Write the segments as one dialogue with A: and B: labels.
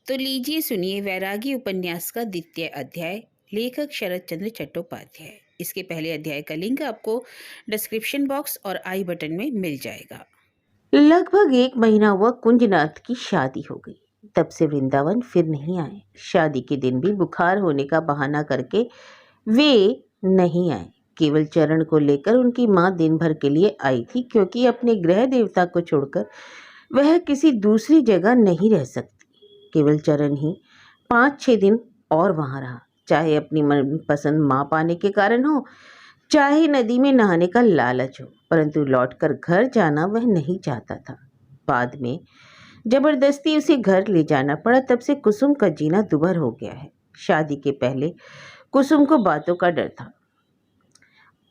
A: तो लीजिए सुनिए वैरागी उपन्यास का द्वितीय अध्याय, लेखक शरद चंद्र चट्टोपाध्याय। इसके पहले अध्याय का लिंक आपको डिस्क्रिप्शन बॉक्स और आई बटन में मिल जाएगा।
B: लगभग 1 महीना हुआ कुंजनाथ की शादी हो गई। तब से वृंदावन फिर नहीं आए। शादी के दिन भी बुखार होने का बहाना करके वे नहीं आए। केवल चरण को लेकर उनकी माँ दिन भर के लिए आई थी, क्योंकि अपने गृह देवता को छोड़कर वह किसी दूसरी जगह नहीं रह सकती। केवल चरण ही 5-6 दिन और वहां रहा, चाहे अपनी मनपसंद माँ पाने के कारण हो, चाहे नदी में नहाने का लालच हो, परंतु लौटकर घर जाना वह नहीं चाहता था। बाद में जबरदस्ती उसे घर ले जाना पड़ा, तब से कुसुम का जीना दुभर हो गया है। शादी के पहले कुसुम को बातों का डर था,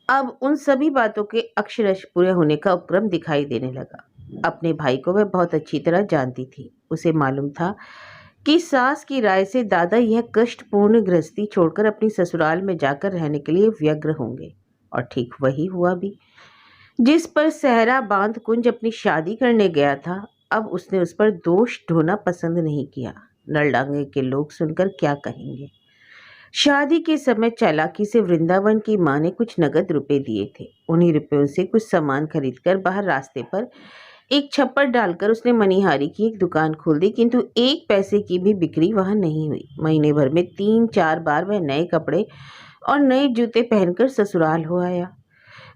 B: अब उन सभी बातों के अक्षरश पूरे होने का उपक्रम दिखाई देने लगा। अपने भाई को वह बहुत अच्छी तरह जानती थी। उसे मालूम था कि सास की राय से दादा यह कष्टपूर्ण गृहस्थी छोड़कर अपनी ससुराल में जाकर रहने के लिए व्यग्र होंगे, और ठीक वही हुआ भी। जिस पर सहरा बांध कुंज अपनी शादी करने गया था, अब उसने उस पर दोष ढोना पसंद नहीं किया। नलडांगे के लोग सुनकर क्या कहेंगे। शादी के समय चालाकी से वृंदावन की माँ ने कुछ नगद रुपए दिए थे। उन्हीं रुपयों से कुछ सामान खरीदकर बाहर रास्ते पर एक छप्पर डालकर उसने मनिहारी की एक दुकान खोल दी, किंतु 1 पैसे की भी बिक्री वहां नहीं हुई। महीने भर में 3-4 बार वह नए कपड़े और नए जूते पहनकर ससुराल हो आया।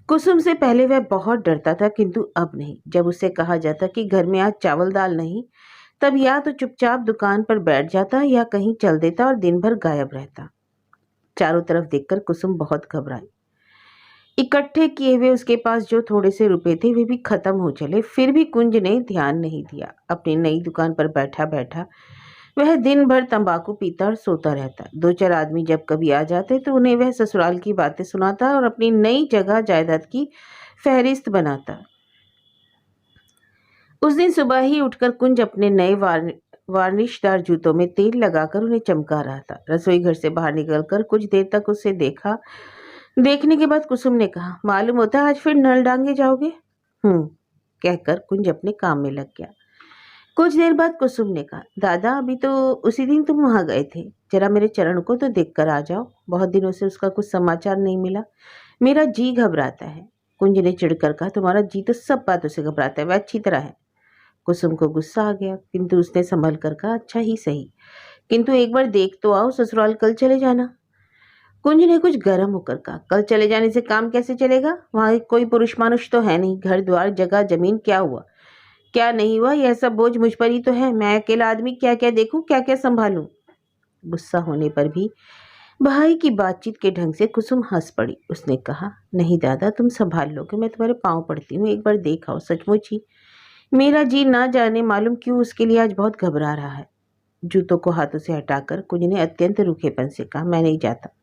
B: कुसुम से पहले वह बहुत डरता था, किंतु अब नहीं। जब उससे कहा जाता कि घर में आज चावल दाल नहीं, तब या तो चुपचाप दुकान पर बैठ जाता या कहीं चल देता और दिन भर गायब रहता। चारों तरफ देखकर कुसुम बहुत घबराई। इकट्ठे किए हुए उसके पास जो थोड़े से रुपए थे वे भी खत्म हो चले। फिर भी कुंज ने ध्यान नहीं दिया। अपनी नई दुकान पर बैठा बैठा वह दिन भर तंबाकू पीता और सोता रहता। 2-4 आदमी जब कभी आ जाते तो उन्हें वह ससुराल की बातें सुनाता और अपनी नई जगह जायदाद की फहरिस्त बनाता। उस दिन सुबह ही उठकर कुंज अपने नए वार्निशदार जूतों में तेल लगाकर उन्हें चमका रहा था। रसोई घर से बाहर निकलकर कुछ देर तक उसे देखा। देखने के बाद कुसुम ने कहा, मालूम होता है आज फिर नल डांगे जाओगे? कहकर कुंज अपने काम में लग गया। कुछ देर बाद कुसुम ने कहा, दादा अभी तो उसी दिन तुम वहां गए थे, जरा मेरे चरण को तो देख कर आ जाओ। बहुत दिनों से उसका कुछ समाचार नहीं मिला, मेरा जी घबराता है। कुंज ने चिढ़कर कहा, तुम्हारा जी तो सब बातों से घबराता है, वह अच्छी तरह है। कुसुम को गुस्सा आ गया, किंतु उसने संभल कर कहा, अच्छा ही सही, किंतु एक बार देख तो आओ, ससुराल कल चले जाना। कुंज ने कुछ गर्म होकर कहा, कल चले जाने से काम कैसे चलेगा? वहां कोई पुरुष मानुष तो है नहीं, घर द्वार जगह जमीन क्या हुआ क्या नहीं हुआ यह सब बोझ मुझ पर ही तो है। मैं अकेला आदमी क्या क्या देखूं, क्या क्या संभालूं। गुस्सा होने पर भी भाई की बातचीत के ढंग से कुसुम हंस पड़ी। उसने कहा, नहीं दादा तुम संभाल लोगे, मैं तुम्हारे पांव पड़ती हूँ, एक बार देख आओ। सचमुच ही मेरा जी ना जाने मालूम क्यों उसके लिए आज बहुत घबरा रहा है। जूतों को हाथों से हटाकर कुंज ने अत्यंत रूखेपन से कहा, मैं नहीं जाता।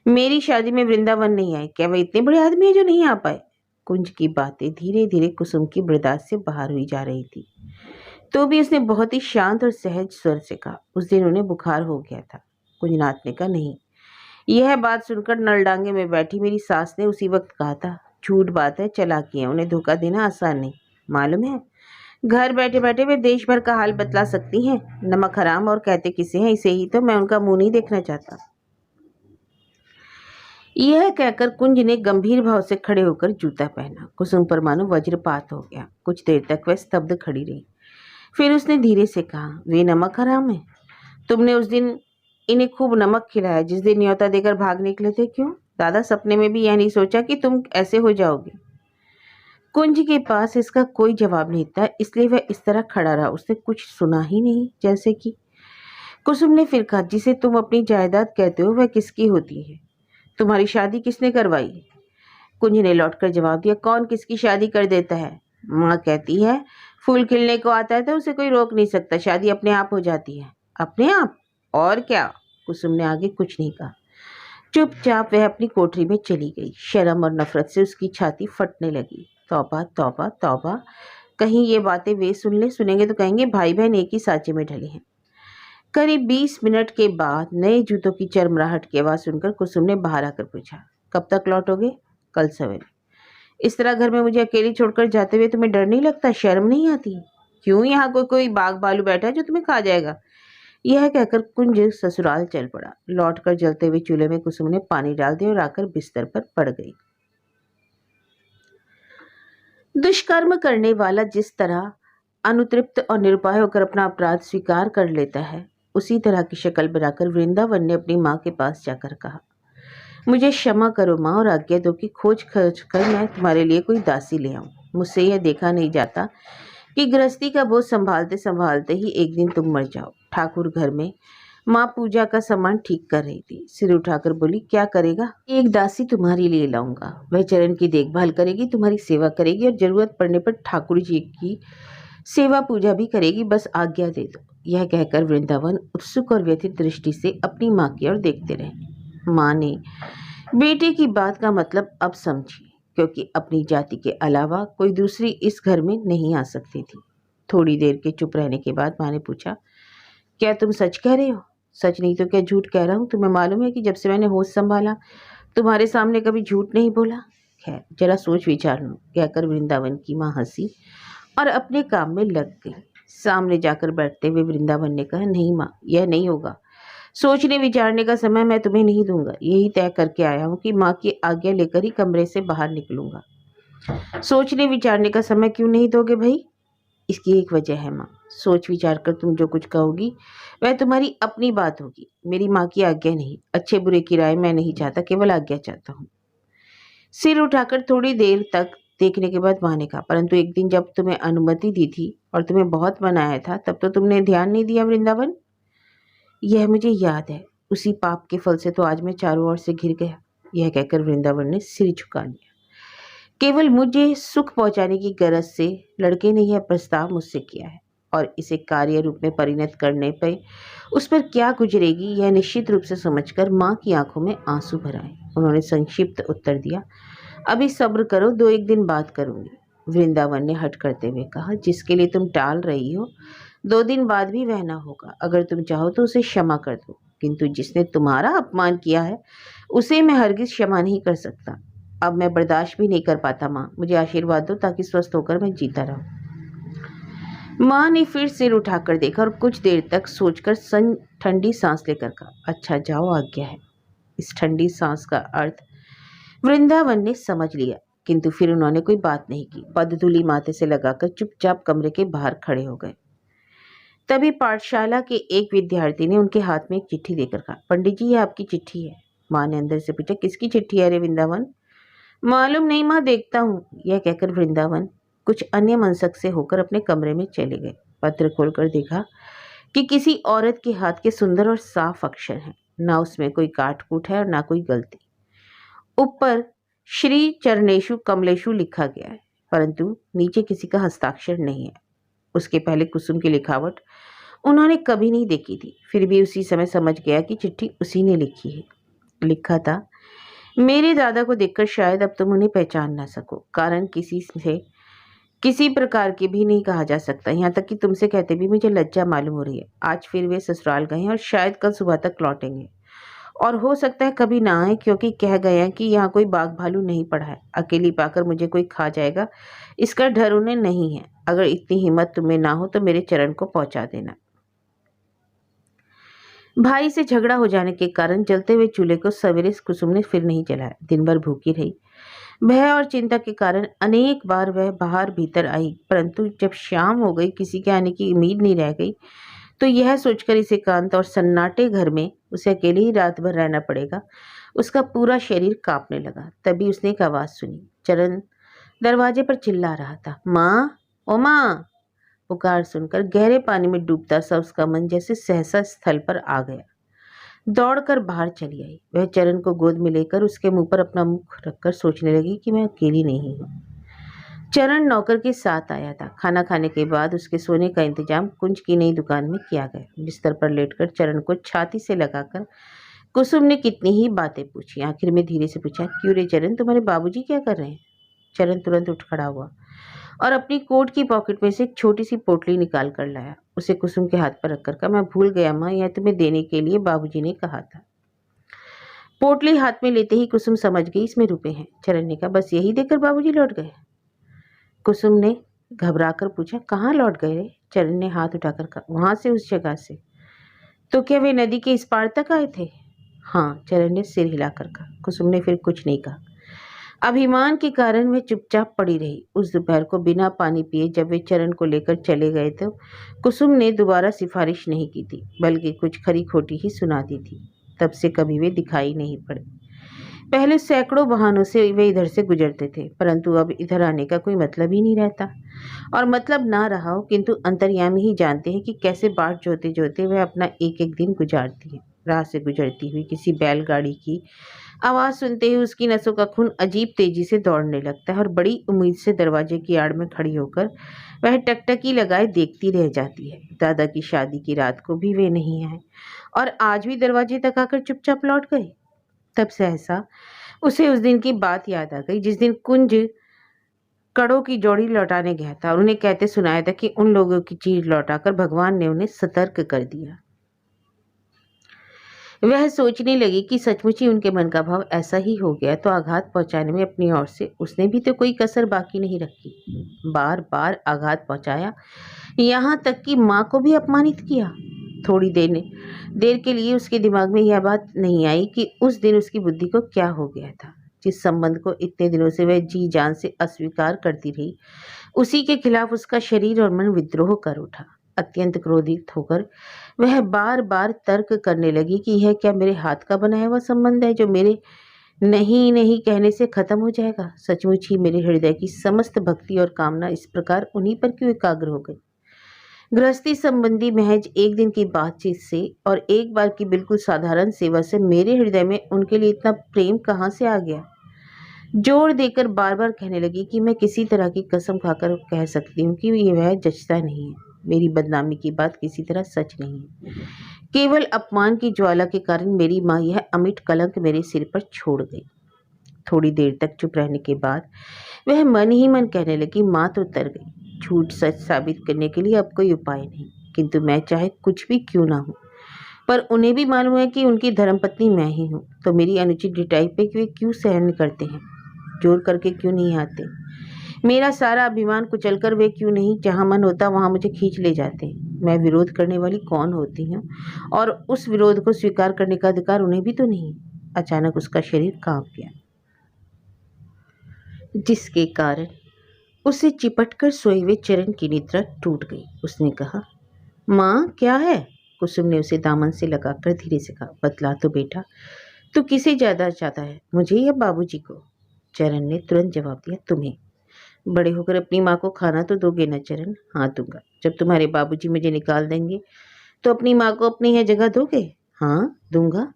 B: मेरी शादी में वृंदावन नहीं आए, क्या वह इतने बड़े आदमी है जो नहीं आ पाए? कुंज की बातें धीरे धीरे कुसुम की बर्दाश्त से बाहर हुई जा रही थी, तो भी उसने बहुत ही शांत और सहज स्वर से कहा, उस दिन उन्हें बुखार हो गया था। कुंजनाथ ने कहा, नहीं, यह बात सुनकर नलडांगे में बैठी मेरी सास ने उसी वक्त कहा था। झूठ बात है, चालाकी है, उन्हें धोखा देना आसान नहीं। मालूम है, घर बैठे बैठे वे देश भर का हाल बतला सकती हैं। नमक हराम और कहते किसे हैं, इसे ही तो मैं उनका मुंह नहीं देखना चाहता। यह कहकर कुंज ने गंभीर भाव से खड़े होकर जूता पहना। कुसुम पर मानो वज्रपात हो गया। कुछ देर तक वह स्तब्ध खड़ी रही। फिर उसने धीरे से कहा, वे नमक हराम है? तुमने उस दिन इन्हें खूब नमक खिलाया जिस दिन न्योता देकर भाग निकले थे। क्यों दादा, सपने में भी यह नहीं सोचा कि तुम ऐसे हो जाओगे? कुंज के पास इसका कोई जवाब नहीं था, इसलिए वह इस तरह खड़ा रहा। उसने कुछ सुना ही नहीं, जैसे कि। कुसुम ने फिर कहा, जिसे तुम अपनी जायदाद कहते हो वह किसकी होती है? तुम्हारी शादी किसने करवाई? कुंज ने लौटकर जवाब दिया, कौन किसकी शादी कर देता है? माँ कहती है फूल खिलने को आता है तो उसे कोई रोक नहीं सकता, शादी अपने आप हो जाती है। अपने आप? और क्या? कुसुम ने आगे कुछ नहीं कहा। चुपचाप वह अपनी कोठरी में चली गई। शर्म और नफरत से उसकी छाती फटने लगी। तौबा तौबा तौबा, कहीं ये बातें वे सुनेंगे तो कहेंगे भाई बहन एक ही सांचे में ढले हैं। करीब 20 मिनट के बाद नए जूतों की चरमराहट की आवाज सुनकर कुसुम ने बाहर आकर पूछा, कब तक लौटोगे? कल सवेरे। इस तरह घर में मुझे अकेली छोड़कर जाते हुए तुम्हें डर नहीं लगता, शर्म नहीं आती? क्यों, यहाँ कोई बाघ भालू बैठा है जो तुम्हें खा जाएगा? यह कहकर कुंज ससुराल चल पड़ा। लौटकर जलते हुए चूल्हे में कुसुम ने पानी डाल दिया और आकर बिस्तर पर पड़ गई। दुष्कर्म करने वाला जिस तरह अनुतृप्त और निरुपाय होकर अपना अपराध स्वीकार कर लेता है, उसी तरह की शक्ल बनाकर वृंदावन ने अपनी माँ के पास जाकर कहा, मुझे क्षमा करो माँ और आज्ञा दो कि खोज खर्च कर मैं तुम्हारे लिए कोई दासी ले आऊं। मुझसे यह देखा नहीं जाता कि गृहस्थी का बोझ संभालते संभालते ही एक दिन तुम मर जाओ। ठाकुर घर में माँ पूजा का सामान ठीक कर रही थी। सिर उठाकर बोली, क्या करेगा? एक दासी तुम्हारे लिए लाऊंगा। वह चरण की देखभाल करेगी, तुम्हारी सेवा करेगी और जरूरत पड़ने पर ठाकुर जी की सेवा पूजा भी करेगी। बस आज्ञा दे दो। यह कहकर वृंदावन उत्सुक और व्यथित दृष्टि से अपनी माँ की ओर देखते रहे। माँ ने बेटे की बात का मतलब अब समझी, क्योंकि अपनी जाति के अलावा कोई दूसरी इस घर में नहीं आ सकती थी। थोड़ी देर के चुप रहने के बाद माँ ने पूछा, क्या तुम सच कह रहे हो? सच नहीं तो क्या झूठ कह रहा हूँ? तुम्हें मालूम है कि जब से मैंने होश संभाला तुम्हारे सामने कभी झूठ नहीं बोला। खैर जरा सोच विचार लो, कहकर वृंदावन की माँ हंसी और अपने काम में लग गई। सामने जाकर बैठते हुए वृंदावन ने कहा, नहीं माँ, यह नहीं होगा। सोचने विचारने का समय मैं तुम्हें नहीं दूंगा। यही तय करके आया हूँ कि माँ की आज्ञा लेकर ही कमरे से बाहर निकलूंगा। सोचने विचारने का समय क्यों नहीं दोगे भाई? इसकी एक वजह है माँ। सोच विचार कर तुम जो कुछ कहोगी वह तुम्हारी अपनी बात होगी, मेरी माँ की आज्ञा नहीं। अच्छे बुरे की राय मैं नहीं चाहता, केवल आज्ञा चाहता हूँ। सिर उठाकर थोड़ी देर तक देखने के बाद माँ ने कहा, परंतु एक दिन जब तुम्हें अनुमति दी थी और तुम्हें बहुत मनाया था, तब तो तुमने ध्यान नहीं दिया वृंदावन। यह मुझे याद है। उसी पाप के फल से तो आज मैं चारों ओर से घिर गया। यह कहकर वृंदावन ने सिर झुका लिया। केवल मुझे सुख पहुंचाने की गरज से लड़के ने यह प्रस्ताव मुझसे किया है, और इसे कार्य रूप में परिणत करने पर उस पर क्या गुजरेगी यह निश्चित रूप से समझकर माँ की आंखों में आंसू भर आए। उन्होंने संक्षिप्त उत्तर दिया, अभी सब्र करो, 2-1 दिन बात करूंगी। वृंदावन ने हट करते हुए कहा, जिसके लिए तुम टाल रही हो 2 दिन बाद भी वह ना होगा। अगर तुम चाहो तो उसे क्षमा कर दो, किंतु जिसने तुम्हारा अपमान किया है उसे मैं हरगिज क्षमा नहीं कर सकता। अब मैं बर्दाश्त भी नहीं कर पाता माँ, मुझे आशीर्वाद दो ताकि स्वस्थ होकर मैं जीता रहूं। माँ ने फिर सिर उठाकर देखा और कुछ देर तक सोचकर ठंडी सांस लेकर कहा, अच्छा जाओ, आज्ञा है। इस ठंडी सांस का अर्थ वृंदावन ने समझ लिया, किंतु फिर उन्होंने कोई बात नहीं की। पदधूलि माथे से लगाकर चुपचाप कमरे के बाहर खड़े हो गए। तभी पाठशाला के एक विद्यार्थी ने उनके हाथ में एक चिट्ठी देकर कहा, पंडित जी, ये आपकी चिट्ठी है। माँ ने अंदर से पूछा, किसकी चिट्ठी है रे वृंदावन? मालूम नहीं माँ, देखता हूँ। यह कहकर वृंदावन कुछ अन्य मनसक से होकर अपने कमरे में चले गए। पत्र खोलकर देखा कि किसी औरत के हाथ के सुंदर और साफ अक्षर हैं। ना उसमें कोई काट-कूट है और ना कोई गलती। ऊपर श्री चरणेशु कमलेशु लिखा गया है, परंतु नीचे किसी का हस्ताक्षर नहीं है। उसके पहले कुसुम की लिखावट उन्होंने कभी नहीं देखी थी, फिर भी उसी समय समझ गया कि चिट्ठी उसी ने लिखी है। लिखा था, मेरे दादा को देखकर शायद अब तुम उन्हें पहचान ना सको। कारण किसी से किसी प्रकार की भी नहीं कहा जा सकता। यहाँ तक कि तुमसे कहते भी मुझे लज्जा मालूम हो रही है। आज फिर वे ससुराल गए हैं और शायद कल सुबह तक लौटेंगे, और हो सकता है कभी ना आए, क्योंकि कह गए हैं कि यहाँ कोई बाघ भालू नहीं पड़ा है। अकेली पाकर मुझे कोई खा जाएगा इसका डर उन्हें नहीं है। अगर इतनी हिम्मत तुम्हें ना हो तो मेरे चरण को पहुंचा देना। भाई से झगड़ा हो जाने के कारण जलते हुए चूल्हे को सवेरे कुसुम ने फिर नहीं जलाया। दिन भर भूखी रही। भय और चिंता के कारण अनेक बार वह बाहर भीतर आई, परंतु जब शाम हो गई, किसी के आने की उम्मीद नहीं रह गई, तो यह सोचकर इस एकांत और सन्नाटे घर में उसे अकेले ही रात भर रहना पड़ेगा, उसका पूरा शरीर कांपने लगा। तभी उसने एक आवाज़ सुनी। चरण दरवाजे पर चिल्ला रहा था, माँ, ओ माँ। पुकार सुनकर गहरे पानी में डूबता सा उसका मन जैसे सहसा स्थल पर आ गया। दौड़कर बाहर चली आई। वह चरण को गोद में लेकर उसके मुंह पर अपना मुख रखकर सोचने लगी कि मैं अकेली नहीं हूँ। चरण नौकर के साथ आया था। खाना खाने के बाद उसके सोने का इंतजाम कुंज की नई दुकान में किया गया। बिस्तर पर लेटकर चरण को छाती से लगाकर कुसुम ने कितनी ही बातें पूछी। आखिर में धीरे से पूछा, क्यों रे चरण, तुम्हारे बाबूजी क्या कर रहे हैं? चरण तुरंत उठ खड़ा हुआ और अपनी कोट की पॉकेट में से एक छोटी सी पोटली निकाल कर लाया। उसे कुसुम के हाथ पर रखकर कहा, मैं भूल गया माँ, यह तुम्हें देने के लिए बाबूजी ने कहा था। पोटली हाथ में लेते ही कुसुम समझ गई इसमें रुपए हैं। चरण ने कहा, बस यही देकर बाबूजी लौट गए? कुसुम ने घबराकर पूछा, कहाँ लौट गए रे? चरण ने हाथ उठाकर कहा, वहां से, उस जगह से। तो क्या वे नदी के इस पार तक आए थे? हाँ, चरण ने सिर हिलाकर कहा। कुसुम ने फिर कुछ नहीं कहा। अभिमान के कारण वह चुपचाप पड़ी रही। उस दोपहर को बिना पानी पिए जब वे चरण को लेकर चले गए तो कुसुम ने दोबारा सिफारिश नहीं की थी, बल्कि कुछ खरी खोटी ही सुना दी थी। तब से कभी वे दिखाई नहीं पड़े। पहले सैकड़ों बहानों से वे इधर से गुजरते थे, परंतु अब इधर आने का कोई मतलब ही नहीं रहता। और मतलब ना रहा हो, किंतु अंतर्यामी ही जानते हैं कि कैसे बाट जोते जोते वह अपना एक एक दिन गुजारती है। राह से गुजरती हुई किसी बैलगाड़ी की आवाज सुनते ही उसकी नसों का खून अजीब तेजी से दौड़ने लगता है और बड़ी उम्मीद से दरवाजे की आड़ में खड़ी होकर वह टकटकी लगाए देखती रह जाती है। दादा की शादी की रात को भी वे नहीं आए और आज भी दरवाजे तक आकर चुपचाप लौट गए। तब सहसा उसे उस दिन की बात याद आ गई जिस दिन कुंज कड़ों की जोड़ी लौटाने गया था और उन्हें कहते सुनाया था कि उन लोगों की चीज लौटाकर भगवान ने उन्हें सतर्क कर दिया। वह सोचने लगी कि सचमुच ही उनके मन का भाव ऐसा ही हो गया तो आघात पहुंचाने में अपनी ओर से उसने भी तो कोई कसर बाकी नहीं रखी। बार बार आघात पहुंचाया, यहाँ तक कि माँ को भी अपमानित किया। थोड़ी देर के लिए उसके दिमाग में यह बात नहीं आई कि उस दिन उसकी बुद्धि को क्या हो गया था। जिस संबंध को इतने दिनों से वह जी जान से अस्वीकार करती रही, उसी के खिलाफ उसका शरीर और मन विद्रोह कर उठा। अत्यंत क्रोधित होकर वह बार बार तर्क करने लगी कि यह क्या मेरे हाथ का बनाया हुआ संबंध है जो मेरे नहीं नहीं कहने से खत्म हो जाएगा। सचमुच ही मेरे हृदय की समस्त भक्ति और कामना इस प्रकार उन्हीं पर क्यों एकाग्र हो गई। गृहस्थी संबंधी महज एक दिन की बातचीत से और एक बार की बिल्कुल साधारण सेवा से मेरे हृदय में उनके लिए इतना प्रेम कहाँ से आ गया। जोर देकर बार बार कहने लगी कि मैं किसी तरह की कसम खाकर कह सकती हूँ कि ये वह जचता नहीं है। मेरी बदनामी की बात किसी तरह सच नहीं है। केवल अपमान की ज्वाला के कारण मेरी माँ यह अमिट कलंक मेरे सिर पर छोड़ गई। थोड़ी देर तक चुप रहने के बाद वह मन ही मन कहने लगी, माँ तो उतर गई। झूठ सच साबित करने के लिए अब कोई उपाय नहीं, किंतु मैं चाहे कुछ भी क्यों ना हूँ, पर उन्हें भी मालूम है कि उनकी धर्मपत्नी मैं ही हूँ, तो मेरी अनुचित डिटाई पे वे क्यों सहन करते हैं, जोर करके क्यों नहीं आते। मेरा सारा अभिमान कुचलकर वे क्यों नहीं जहाँ मन होता वहाँ मुझे खींच ले जाते। मैं विरोध करने वाली कौन होती हूँ और उस विरोध को स्वीकार करने का अधिकार उन्हें भी तो नहीं। अचानक उसका शरीर कांप गया, जिसके कारण उसे चिपटकर सोए हुए चरण की निद्रा टूट गई। उसने कहा, माँ क्या है? कुसुम ने उसे दामन से लगाकर धीरे से कहा, बतला तो बेटा, तू किसे ज्यादा चाहता है, मुझे या बाबूजी को? चरण ने तुरंत जवाब दिया, तुम्हें। बड़े होकर अपनी माँ को खाना तो दोगे ना चरण? हाँ दूंगा। जब तुम्हारे बाबूजी मुझे निकाल देंगे तो अपनी माँ को अपनी यह जगह दोगे? हाँ दूंगा।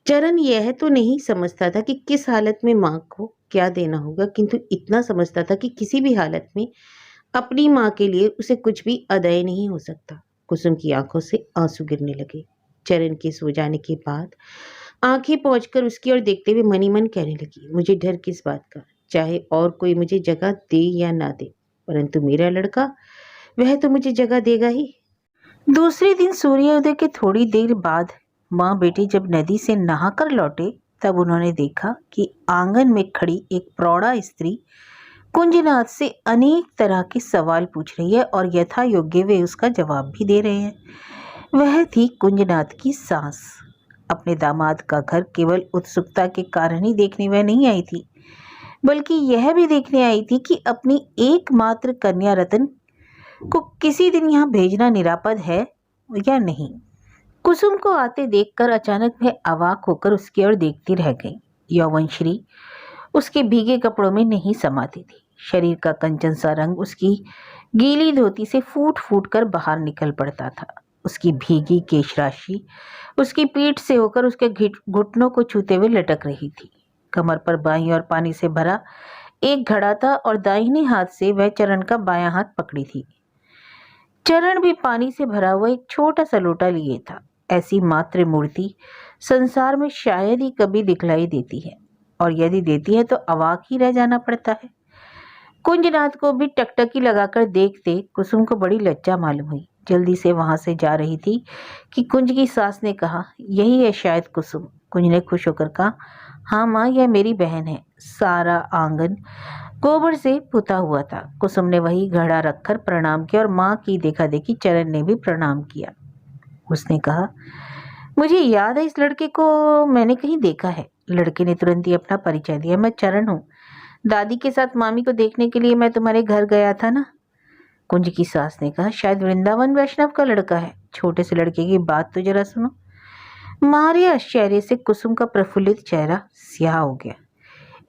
B: चरण यह तो नहीं समझता था कि किस हालत में माँ को क्या देना होगा, किंतु इतना समझता था कि किसी भी हालत में अपनी माँ के लिए उसे कुछ भी अदेय नहीं हो सकता। कुसुम की आंखों से आंसू गिरने लगे। चरण के सो जाने के बाद आंखें पहुंचकर उसकी ओर देखते हुए मनी मन कहने लगी, मुझे डर किस बात का, चाहे और कोई मुझे जगह दे या ना दे, परंतु मेरा लड़का वह तो मुझे जगह देगा ही। दूसरे दिन सूर्योदय के थोड़ी देर बाद माँ बेटी जब नदी से नहाकर लौटे तब उन्होंने देखा कि आंगन में खड़ी एक प्रौढ़ा स्त्री कुंजनाथ से अनेक तरह के सवाल पूछ रही है और यथा योग्य वे उसका जवाब भी दे रहे हैं। वह थी कुंजनाथ की सास। अपने दामाद का घर केवल उत्सुकता के कारण ही देखने वह नहीं आई थी, बल्कि यह भी देखने आई थी कि अपनी एकमात्र कन्या रतन को किसी दिन यहाँ भेजना निरापद है या नहीं। कुसुम को आते देखकर अचानक वह अवाक होकर उसकी ओर देखती रह गई। यौवनश्री उसके भीगे कपड़ों में नहीं समाती थी। शरीर का कंचन सा रंग उसकी गीली धोती से फूट फूट कर बाहर निकल पड़ता था। उसकी भीगी केश राशि उसकी पीठ से होकर उसके घुटनों को छूते हुए लटक रही थी। कमर पर बाईं और पानी से भरा एक घड़ा था और दाहिने हाथ से वह चरण का बायां हाथ पकड़ी थी। चरण भी पानी से भरा हुआ एक छोटा सा लोटा लिए था। ऐसी मातृ मूर्ति संसार में शायद ही कभी दिखलाई देती है, और यदि देती है तो अवाक ही रह जाना पड़ता है। कुंजनाथ को भी टकटकी लगाकर देखते कुसुम को बड़ी लज्जा मालूम हुई। जल्दी से वहां से जा रही थी कि कुंज की सास ने कहा, यही है शायद कुसुम। कुंज ने खुश होकर कहा, हाँ माँ, यह मेरी बहन है। सारा आंगन गोबर से पुता हुआ था। कुसुम ने वही घड़ा रखकर प्रणाम किया और माँ की देखा देखी चरण ने भी प्रणाम किया। उसने कहा, मुझे याद है इस लड़के को मैंने कहीं देखा है। लड़के ने तुरंत ही अपना परिचय दिया, मैं चरण हूँ। दादी के साथ मामी को देखने के लिए मैं तुम्हारे घर गया था ना। कुंज की सास ने कहा, शायद वृंदावन वैष्णव का लड़का है। छोटे से लड़के की बात तो जरा सुनो। मारे आश्चर्य से कुसुम का प्रफुल्लित चेहरा स्याह हो गया।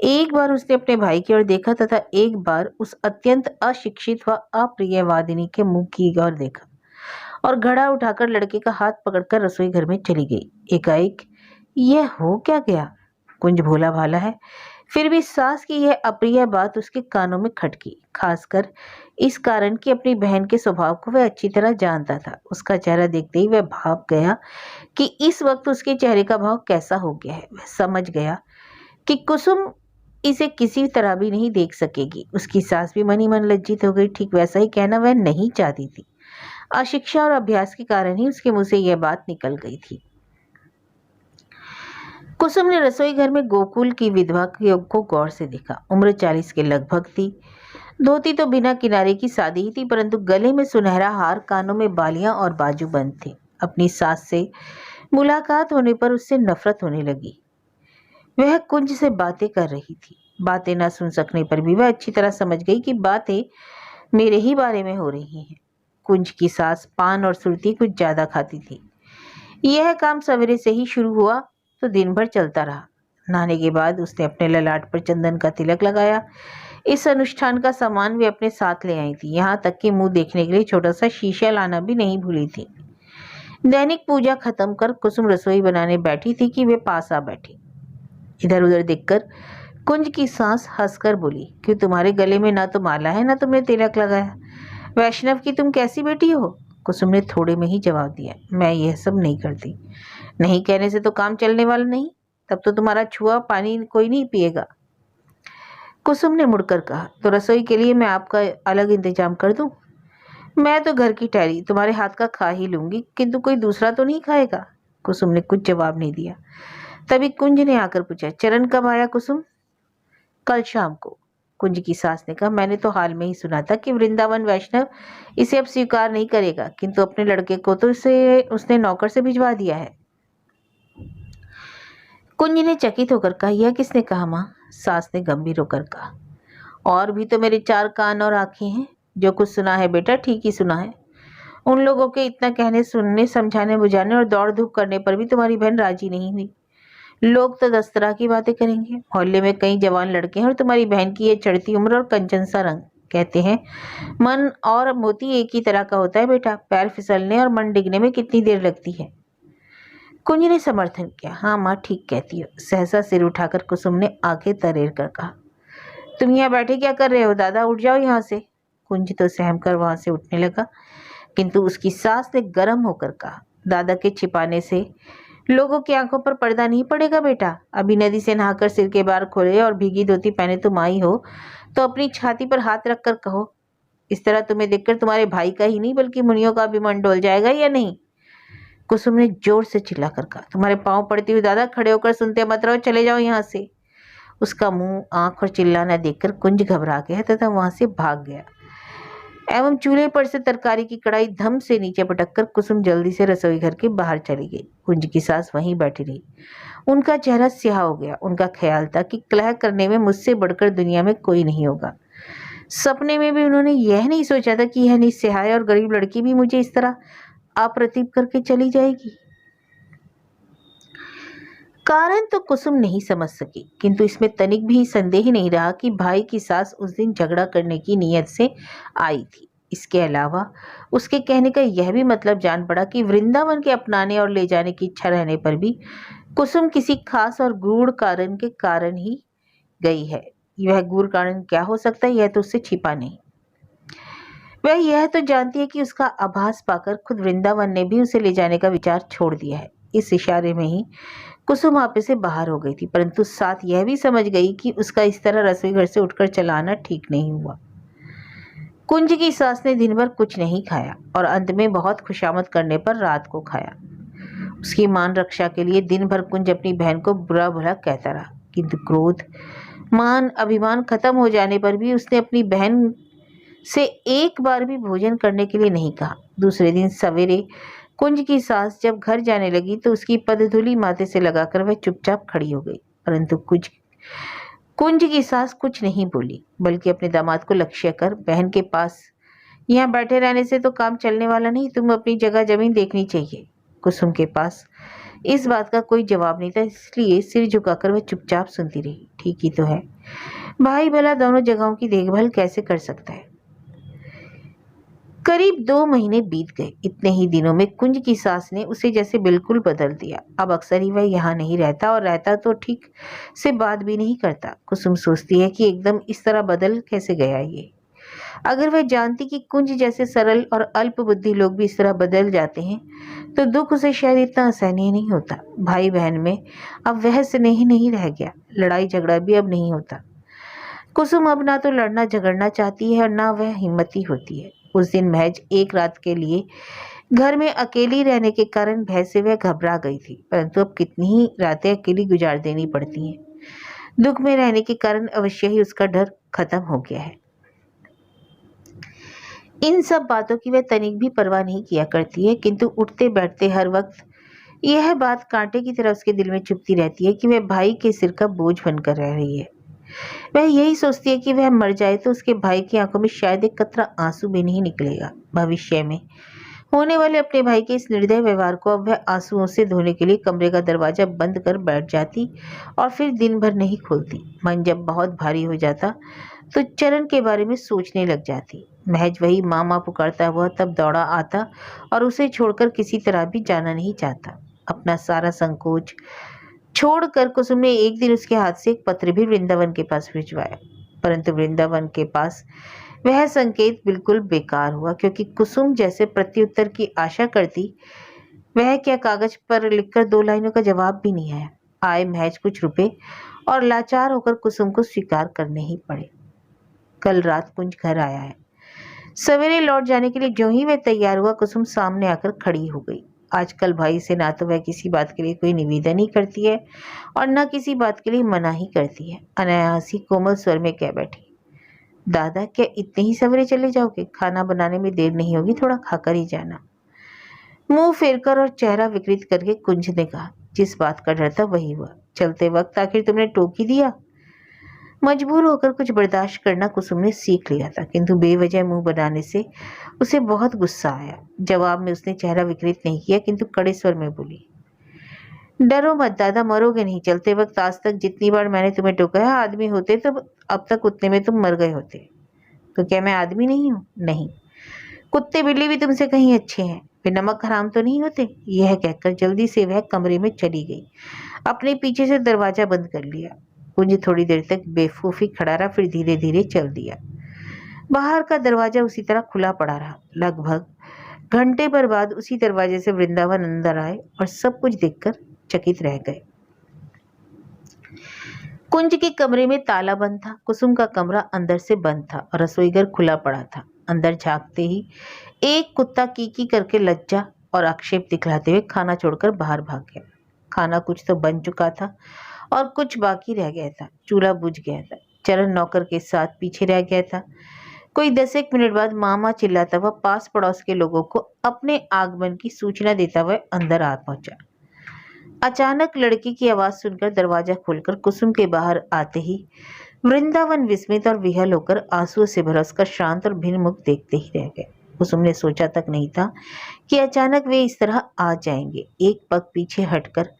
B: एक बार उसने अपने भाई की ओर देखा तथा एक बार उस अत्यंत अशिक्षित व अप्रिय वादिनी के मुंह की ओर देखा और घड़ा उठाकर लड़के का हाथ पकड़कर रसोई घर में चली गई। एकाएक यह हो क्या गया? कुंज भोला भाला है, फिर भी सास की यह अप्रिय बात उसके कानों में खटकी, खासकर इस कारण कि अपनी बहन के स्वभाव को वह अच्छी तरह जानता था। उसका चेहरा देखते ही वह भाप गया कि इस वक्त उसके चेहरे का भाव कैसा हो गया है। वह समझ गया कि कुसुम इसे किसी तरह भी नहीं देख सकेगी। उसकी सास भी मन ही मन लज्जित हो गई। ठीक वैसा ही कहना वह नहीं चाहती थी। अशिक्षा और अभ्यास के कारण ही उसके मुंह से यह बात निकल गई थी। कुसुम ने रसोई घर में गोकुल की विधवा को गौर से देखा। उम्र 40 के लगभग थी। धोती तो बिना किनारे की सादी ही थी, परंतु गले में सुनहरा हार, कानों में बालियां और बाजू बंद थे। अपनी सास से मुलाकात होने पर उससे नफरत होने लगी। वह कुंज से बातें कर रही थी। बातें न सुन सकने पर भी वह अच्छी तरह समझ गई कि बातें मेरे ही बारे में हो रही हैं। कुंज की सास पान और सुरती कुछ ज्यादा खाती थी। यह काम सवेरे से ही शुरू हुआ तो दिन भर चलता रहा। नहाने के बाद उसने अपने ललाट पर चंदन का तिलक लगाया। इस अनुष्ठान का सामान वे अपने साथ ले आई थी। यहाँ तक कि मुंह देखने के लिए छोटा सा शीशा लाना भी नहीं भूली थी। दैनिक पूजा खत्म कर कुसुम रसोई बनाने बैठी थी कि वे पास आ बैठी। इधर उधर देखकर कुंज की सास हंसकर बोली, क्यों तुम्हारे गले में ना तो माला है ना तुमने तिलक लगाया। वैष्णव की तुम कैसी बेटी हो? कुसुम ने थोड़े में ही जवाब दिया, मैं यह सब नहीं करती। नहीं कहने से तो काम चलने वाला नहीं। तब तो तुम्हारा छुआ पानी कोई नहीं पिएगा। कुसुम ने मुड़कर कहा, तो रसोई के लिए मैं आपका अलग इंतजाम कर दूं? मैं तो घर की ठहरी तुम्हारे हाथ का खा ही लूंगी, किंतु कोई दूसरा तो नहीं खाएगा। कुसुम ने कुछ जवाब नहीं दिया। तभी कुंज ने आकर पूछा, चरण कब आया कुसुम? कल शाम को। कुंज की सास ने कहा, मैंने तो हाल में ही सुना था कि वृंदावन वैष्णव इसे अब स्वीकार नहीं करेगा, किंतु अपने लड़के को तो इसे उसने नौकर से भिजवा दिया है। कुंज ने चकित होकर कहा, यह किसने कहा माँ? सास ने गंभीर होकर कहा, और भी तो मेरे 4 कान और आंखें हैं। जो कुछ सुना है बेटा ठीक ही सुना है। उन लोगों के इतना कहने, सुनने, समझाने, बुझाने और दौड़ धूप करने पर भी तुम्हारी बहन राजी नहीं हुई। लोग तो 10 तरह की बातें करेंगे। मोहल्ले में कई जवान लड़के हैं और तुम्हारी बहन की ये चढ़ती उम्र और कंचन सा रंग। कहते हैं मन और मोती एक ही तरह का होता है बेटा। पैर फिसलने और मन डिगने में कितनी देर लगती है। कुंज ने समर्थन किया, हाँ माँ ठीक कहती हो। सहसा सिर उठाकर कुसुम ने आंखें तरेर कर कहा, तुम यहाँ बैठे क्या कर रहे हो? दादा उठ जाओ यहाँ से। कुंज तो सहम कर वहां से उठने लगा, किंतु उसकी सास ने गर्म होकर कहा, दादा के छिपाने से लोगों की आंखों पर पर्दा नहीं पड़ेगा बेटा। अभी नदी से नहाकर सिर के बाल खोले और भीगी धोती पहने तुम आई हो तो अपनी छाती पर हाथ रखकर कहो, इस तरह तुम्हें देखकर तुम्हारे भाई का ही नहीं बल्कि मुनियों का भी मन डोल जाएगा या नहीं? कुसुम ने जोर से चिल्लाकर कहा, तुम्हारे पांव पड़ती हुई दादा, खड़े होकर सुनते मत रहो, चले जाओ यहाँ से। उसका मुंह, आंख और चिल्लाना देखकर कुंज घबरा गया तथा वहां से भाग गया एवं चूल्हे पर से तरकारी की कढ़ाई धम से नीचे पटककर कुसुम जल्दी से रसोई घर के बाहर चली गई। कुंज की सास वहीं बैठी रही। उनका चेहरा स्याह हो गया। उनका ख्याल था कि कलह करने में मुझसे बढ़कर दुनिया में कोई नहीं होगा। सपने में भी उन्होंने यह नहीं सोचा था कि यह निस्सहाय और गरीब लड़की भी मुझे इस तरह अप्रतिभ करके चली जाएगी। कारण तो कुसुम नहीं समझ सकी, किंतु इसमें तनिक भी संदेह नहीं रहा कि भाई की सास उस दिन झगड़ा करने की नीयत से आई थी। इसके अलावा उसके कहने का यह भी मतलब जान पड़ा कि वृंदावन के अपनाने और ले जाने की इच्छा रहने पर भी कुसुम किसी खास और गूढ़ कारण के कारण ही गई है। वह गूढ़ कारण क्या हो सकता है, यह तो उससे छिपा नहीं। वह यह तो जानती है कि उसका आभास पाकर खुद वृंदावन ने भी उसे ले जाने का विचार छोड़ दिया है। इस इशारे में ही कुसुम आपे से बाहर हो गई थी, परंतु साथ यह भी समझ गई कि उसका इस तरह रसोई घर से उठकर चला आना ठीक नहीं हुआ। कुंज की सास ने दिन भर कुछ नहीं खाया और अंत में बहुत खुशामद करने पर रात को खाया। उसकी मान रक्षा के लिए दिन भर कुंज अपनी बहन को बुरा भला कहता रहा, किंतु क्रोध, मान, अभिमान खत्म हो जाने पर भी उसने अपनी बहन से एक बार भी भोजन करने के लिए नहीं कहा। दूसरे दिन सवेरे कुंज की सास जब घर जाने लगी तो उसकी पदधूलि माथे से लगाकर वह चुपचाप खड़ी हो गई, परंतु कुछ कुंज की सास कुछ नहीं बोली, बल्कि अपने दामाद को लक्ष्य कर बहन के पास, यहाँ बैठे रहने से तो काम चलने वाला नहीं, तुम अपनी जगह जमीन देखनी चाहिए। कुसुम के पास इस बात का कोई जवाब नहीं था, इसलिए सिर झुकाकर वह चुपचाप सुनती रही। ठीक ही तो है, भाई भला दोनों जगहों की देखभाल कैसे कर सकता है। करीब 2 महीने बीत गए। इतने ही दिनों में कुंज की सास ने उसे जैसे बिल्कुल बदल दिया। अब अक्सर ही वह यहाँ नहीं रहता, और रहता तो ठीक से बात भी नहीं करता। कुसुम सोचती है कि एकदम इस तरह बदल कैसे गया ये। अगर वह जानती कि कुंज जैसे सरल और अल्प बुद्धि लोग भी इस तरह बदल जाते हैं, तो दुख उसे शायद इतना असहनीय नहीं होता। भाई बहन में अब वह स्नेह नहीं रह गया, लड़ाई झगड़ा भी अब नहीं होता। कुसुम अब ना तो लड़ना झगड़ना चाहती है और ना वह हिम्मती होती है। उस दिन महज एक रात के लिए घर में अकेली रहने के कारण भय से वह घबरा गई थी, परंतु अब कितनी ही रातें अकेली गुजार देनी पड़ती हैं। दुख में रहने के कारण अवश्य ही उसका डर खत्म हो गया है। इन सब बातों की वह तनिक भी परवाह नहीं किया करती है, किंतु उठते बैठते हर वक्त यह बात कांटे की तरह उसके दिल में चुभती रहती है कि वह भाई के सिर का बोझ बनकर रह रही है। वह यही सोचती है कि वह मर जाए तो उसके भाई की आंखों में शायद एक कतरा आंसू भी नहीं निकलेगा। भविष्य में होने वाले अपने भाई के इस निर्दय व्यवहार को अब वह आंसुओं से धोने के लिए कमरे का दरवाजा बंद कर बैठ जाती और फिर दिन भर नहीं खोलती। मन जब बहुत भारी हो जाता तो चरण के बारे में सोचने लग जाती। महज वही माँ माँ पुकारता हुआ तब दौड़ा आता और उसे छोड़कर किसी तरह भी जाना नहीं चाहता। अपना सारा संकोच छोड़कर कुसुम ने एक दिन उसके हाथ से एक पत्र भी वृंदावन के पास भिजवाया, परंतु वृंदावन के पास वह संकेत बिल्कुल बेकार हुआ, क्योंकि कुसुम जैसे प्रत्युत्तर की आशा करती, वह क्या कागज पर लिखकर 2 लाइनों का जवाब भी नहीं आया। आए महज कुछ रुपए, और लाचार होकर कुसुम को स्वीकार करने ही पड़े। कल रात कुंज घर आया है। सवेरे लौट जाने के लिए जो ही वह तैयार हुआ, कुसुम सामने आकर खड़ी हो गई। आजकल भाई से ना तो वह किसी बात के लिए कोई निवेदन ही करती है और न किसी बात के लिए मना ही करती है। अनायास ही कोमल स्वर में कह बैठी, दादा क्या इतने ही सवेरे चले जाओगे? खाना बनाने में देर नहीं होगी, थोड़ा खाकर ही जाना। मुंह फेरकर और चेहरा विकृत करके कुंज ने कहा, जिस बात का डर था वही हुआ। चलते वक्त आखिर तुमने टोक ही दिया। मजबूर होकर कुछ बर्दाश्त करना कुसुम ने सीख लिया था, किंतु बेवजह मुंह बनाने से उसे बहुत गुस्सा आया। जवाब में उसने चेहरा विकृत नहीं किया, किंतु कड़े स्वर में बोली, डरो मत दादा, मरोगे नहीं। चलते वक्त आज तक जितनी बार मैंने तुम्हें टोका है, आदमी होते तो अब तक उतने में तुम मर गए होते। तो क्या मैं आदमी नहीं हूँ? नहीं। कुत्ते बिल्ली भी तुमसे कहीं अच्छे हैं, वे नमक हराम तो नहीं होते। यह कहकर जल्दी से वह कमरे में चली गई, अपने पीछे से दरवाजा बंद कर लिया। कुंज थोड़ी देर तक बेवकूफी खड़ा रहा, फिर धीरे धीरे चल दिया। बाहर का दरवाजा उसी तरह खुला पड़ा रहा। लगभग घंटे भर बाद उसी दरवाजे से वृंदावन अंदर आए और सब कुछ देखकर चकित रह गए। कुंज के कमरे में ताला बंद था। कुसुम का कमरा अंदर से बंद था और रसोईघर खुला पड़ा था। अंदर झांकते ही एक कुत्ता कीकी करके लज्जा और आक्षेप दिखलाते हुए खाना छोड़कर बाहर भाग गया। खाना कुछ तो बन चुका था और कुछ बाकी रह गया था। चूल्हा बुझ गया था। चरण नौकर के साथ पीछे रह गया था। कोई 10 मिनट बाद मामा चिल्लाता हुआ पास पड़ोस के लोगों को अपने आगमन की सूचना देता हुआ अंदर आ पहुंचा। अचानक लड़की की आवाज सुनकर दरवाजा खोलकर कुसुम के बाहर आते ही वृंदावन विस्मित और विहल होकर आंसुओं से भरा उसका शांत और भिन्न मुख देखते ही रह गए। कुसुम ने सोचा तक नहीं था कि अचानक वे इस तरह आ जाएंगे। एक पग पीछे हटकर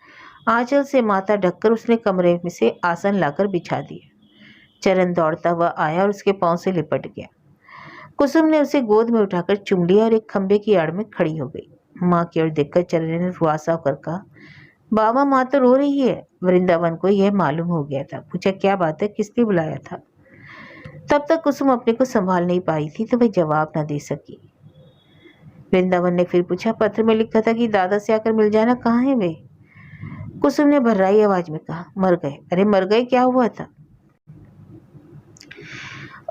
B: आंचल से माथा ढककर उसने कमरे में से आसन लाकर बिछा दिया। चरण दौड़ता हुआ आया और उसके पांव से लिपट गया। कुसुम ने उसे गोद में उठाकर चुम लिया और एक खंबे की आड़ में खड़ी हो गई। माँ की ओर देखकर चरण ने रुआसा होकर कहा, बाबा माँ तो रो रही है। वृंदावन को यह मालूम हो गया था। पूछा, क्या बात है, किसने बुलाया था? तब तक कुसुम अपने को संभाल नहीं पाई थी तो वह जवाब न दे सकी। वृंदावन ने फिर पूछा, पत्र में लिखा था कि दादा से आकर मिल जाना, कहाँ है वे? कुसुम ने भर्राई आवाज में कहा, मर गए। अरे मर गए, क्या हुआ था?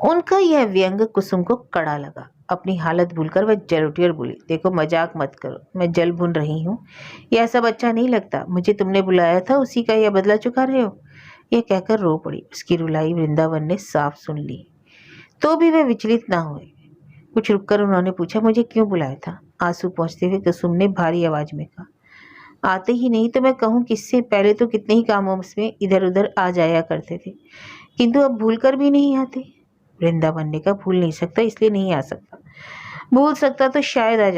B: उनका यह व्यंग कुसुम को कड़ा लगा। अपनी हालत भूलकर वह जल उठी और बोली, देखो मजाक मत करो, मैं जल भून रही हूँ। यह सब अच्छा नहीं लगता। मुझे तुमने बुलाया था, उसी का यह बदला चुका रहे हो। यह कहकर रो पड़ी। उसकी रुलाई वृंदावन ने साफ सुन ली, तो भी वह विचलित ना हुए। कुछ रुककर उन्होंने पूछा, मुझे क्यों बुलाया था? आंसू पोंछते हुए कुसुम ने भारी आवाज में कहा। आते ही नहीं तो मैं कहूँ किससे? पहले तो कितने ही कामों में इधर उधर आ जाया करते थे, किंतु अब भूल कर भी नहीं आते। वृंदावन ने कहा, भूल नहीं सकता इसलिए नहीं आ सकता, भूल सकता तो शायद आ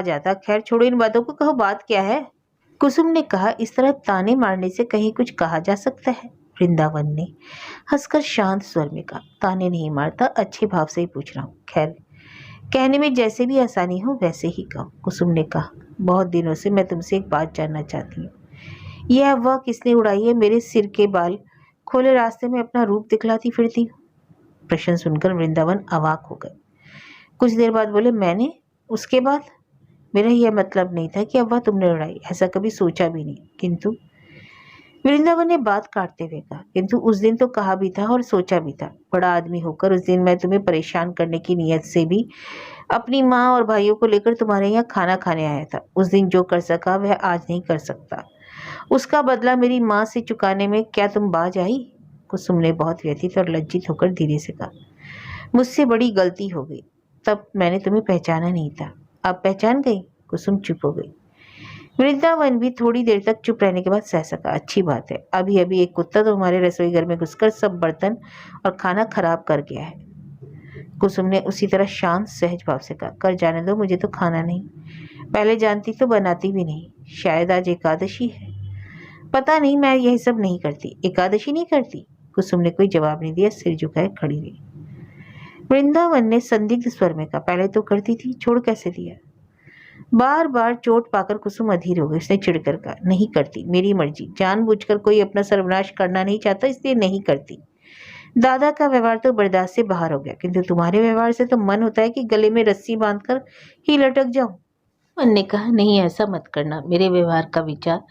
B: जाता। खैर छोड़ो इन बातों को, कहो बात क्या है? कुसुम ने कहा, इस तरह ताने मारने से कहीं कुछ कहा जा सकता है? वृंदावन ने हंसकर शांत स्वर में कहा, ताने नहीं मारता, अच्छे भाव से ही पूछ रहा हूँ। खैर कहने में जैसे भी आसानी हो वैसे ही कहो। कुसुम ने कहा, बहुत दिनों से मैं तुमसे एक बात जानना चाहती हूँ। यह अफवाह किसने उड़ाई है मेरे सिर के बाल खोले रास्ते में अपना रूप दिखलाती फिरती हूँ? प्रश्न सुनकर वृंदावन अवाक हो गए। कुछ देर बाद बोले, मैंने? उसके बाद? मेरा यह मतलब नहीं था कि अफवाह तुमने उड़ाई, ऐसा कभी सोचा भी नहीं। किंतु वृंदावन ने बात काटते हुए कहा, किंतु उस दिन तो कहा भी था और सोचा भी था। बड़ा आदमी होकर उस दिन मैं तुम्हें परेशान करने की नीयत से भी अपनी माँ और भाइयों को लेकर तुम्हारे यहाँ खाना खाने आया था। उस दिन जो कर सका वह आज नहीं कर सकता। उसका बदला मेरी माँ से चुकाने में क्या तुम बाज आई? कुसुम ने बहुत व्यथित और लज्जित होकर धीरे से कहा, मुझसे बड़ी गलती हो गई, तब मैंने तुम्हें पहचाना नहीं था। अब पहचान गई? कुसुम चुप हो गई। वृंदावन भी थोड़ी देर तक चुप रहने के बाद सह सका, अच्छी बात है, अभी अभी एक कुत्ता तो हमारे रसोई घर में घुसकर सब बर्तन और खाना खराब कर गया है। कुसुम ने उसी तरह शांत सहज भाव से कहा, कर जाने दो, मुझे तो खाना नहीं, पहले जानती तो बनाती भी नहीं। शायद आज एकादशी है, पता नहीं, मैं यही सब नहीं करती। एकादशी नहीं करती? कुसुम ने कोई जवाब नहीं दिया, सिर झुकाए खड़ी रही। वृंदावन ने संदिग्ध स्वर में कहा, पहले तो करती थी, छोड़ कैसे दिया? बार बार चोट पाकर कुसुम अधीर हो गई। उसने चिढ़कर कहा, नहीं करती, मेरी मर्जी, जानबूझकर कोई अपना सर्वनाश करना नहीं चाहता इसलिए नहीं करती। दादा का व्यवहार तो बर्दाश्त से बाहर हो गया, किंतु तुम्हारे व्यवहार से तो मन होता है कि गले में रस्सी बांधकर ही लटक जाऊं। मन ने कहा, नहीं ऐसा मत करना, मेरे व्यवहार का विचार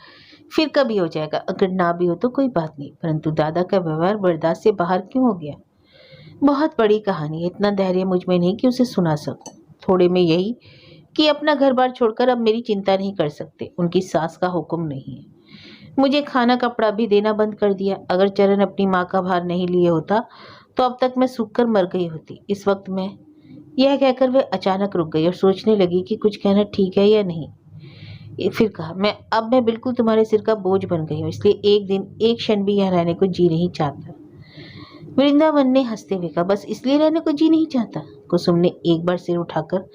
B: फिर कभी हो जाएगा, अगर ना भी हो तो कोई बात नहीं, परंतु दादा का व्यवहार बर्दाश्त से बाहर क्यों हो गया? बहुत बड़ी कहानी है, इतना धैर्य मुझ में नहीं कि उसे सुना सकूं। थोड़े में यही कि अपना घर बार छोड़कर अब मेरी चिंता नहीं कर सकते, उनकी सास का हुक्म नहीं है। मुझे खाना कपड़ा भी देना बंद कर दिया। अगर चरण अपनी माँ का भार नहीं लिए होता तो अब तक मैं सूख कर मर गई होती। इस वक्त मैं, यह कहकर वह अचानक रुक गई और सोचने लगी कि कुछ कहना ठीक है या नहीं। फिर कहा, मैं बिल्कुल तुम्हारे सिर का बोझ बन गई हूँ, इसलिए एक दिन एक क्षण भी यहाँ रहने को जी नहीं चाहता। वृंदावन ने हंसते हुए कहा, बस इसलिए रहने को जी नहीं चाहता? कुसुम ने एक बार सिर उठाकर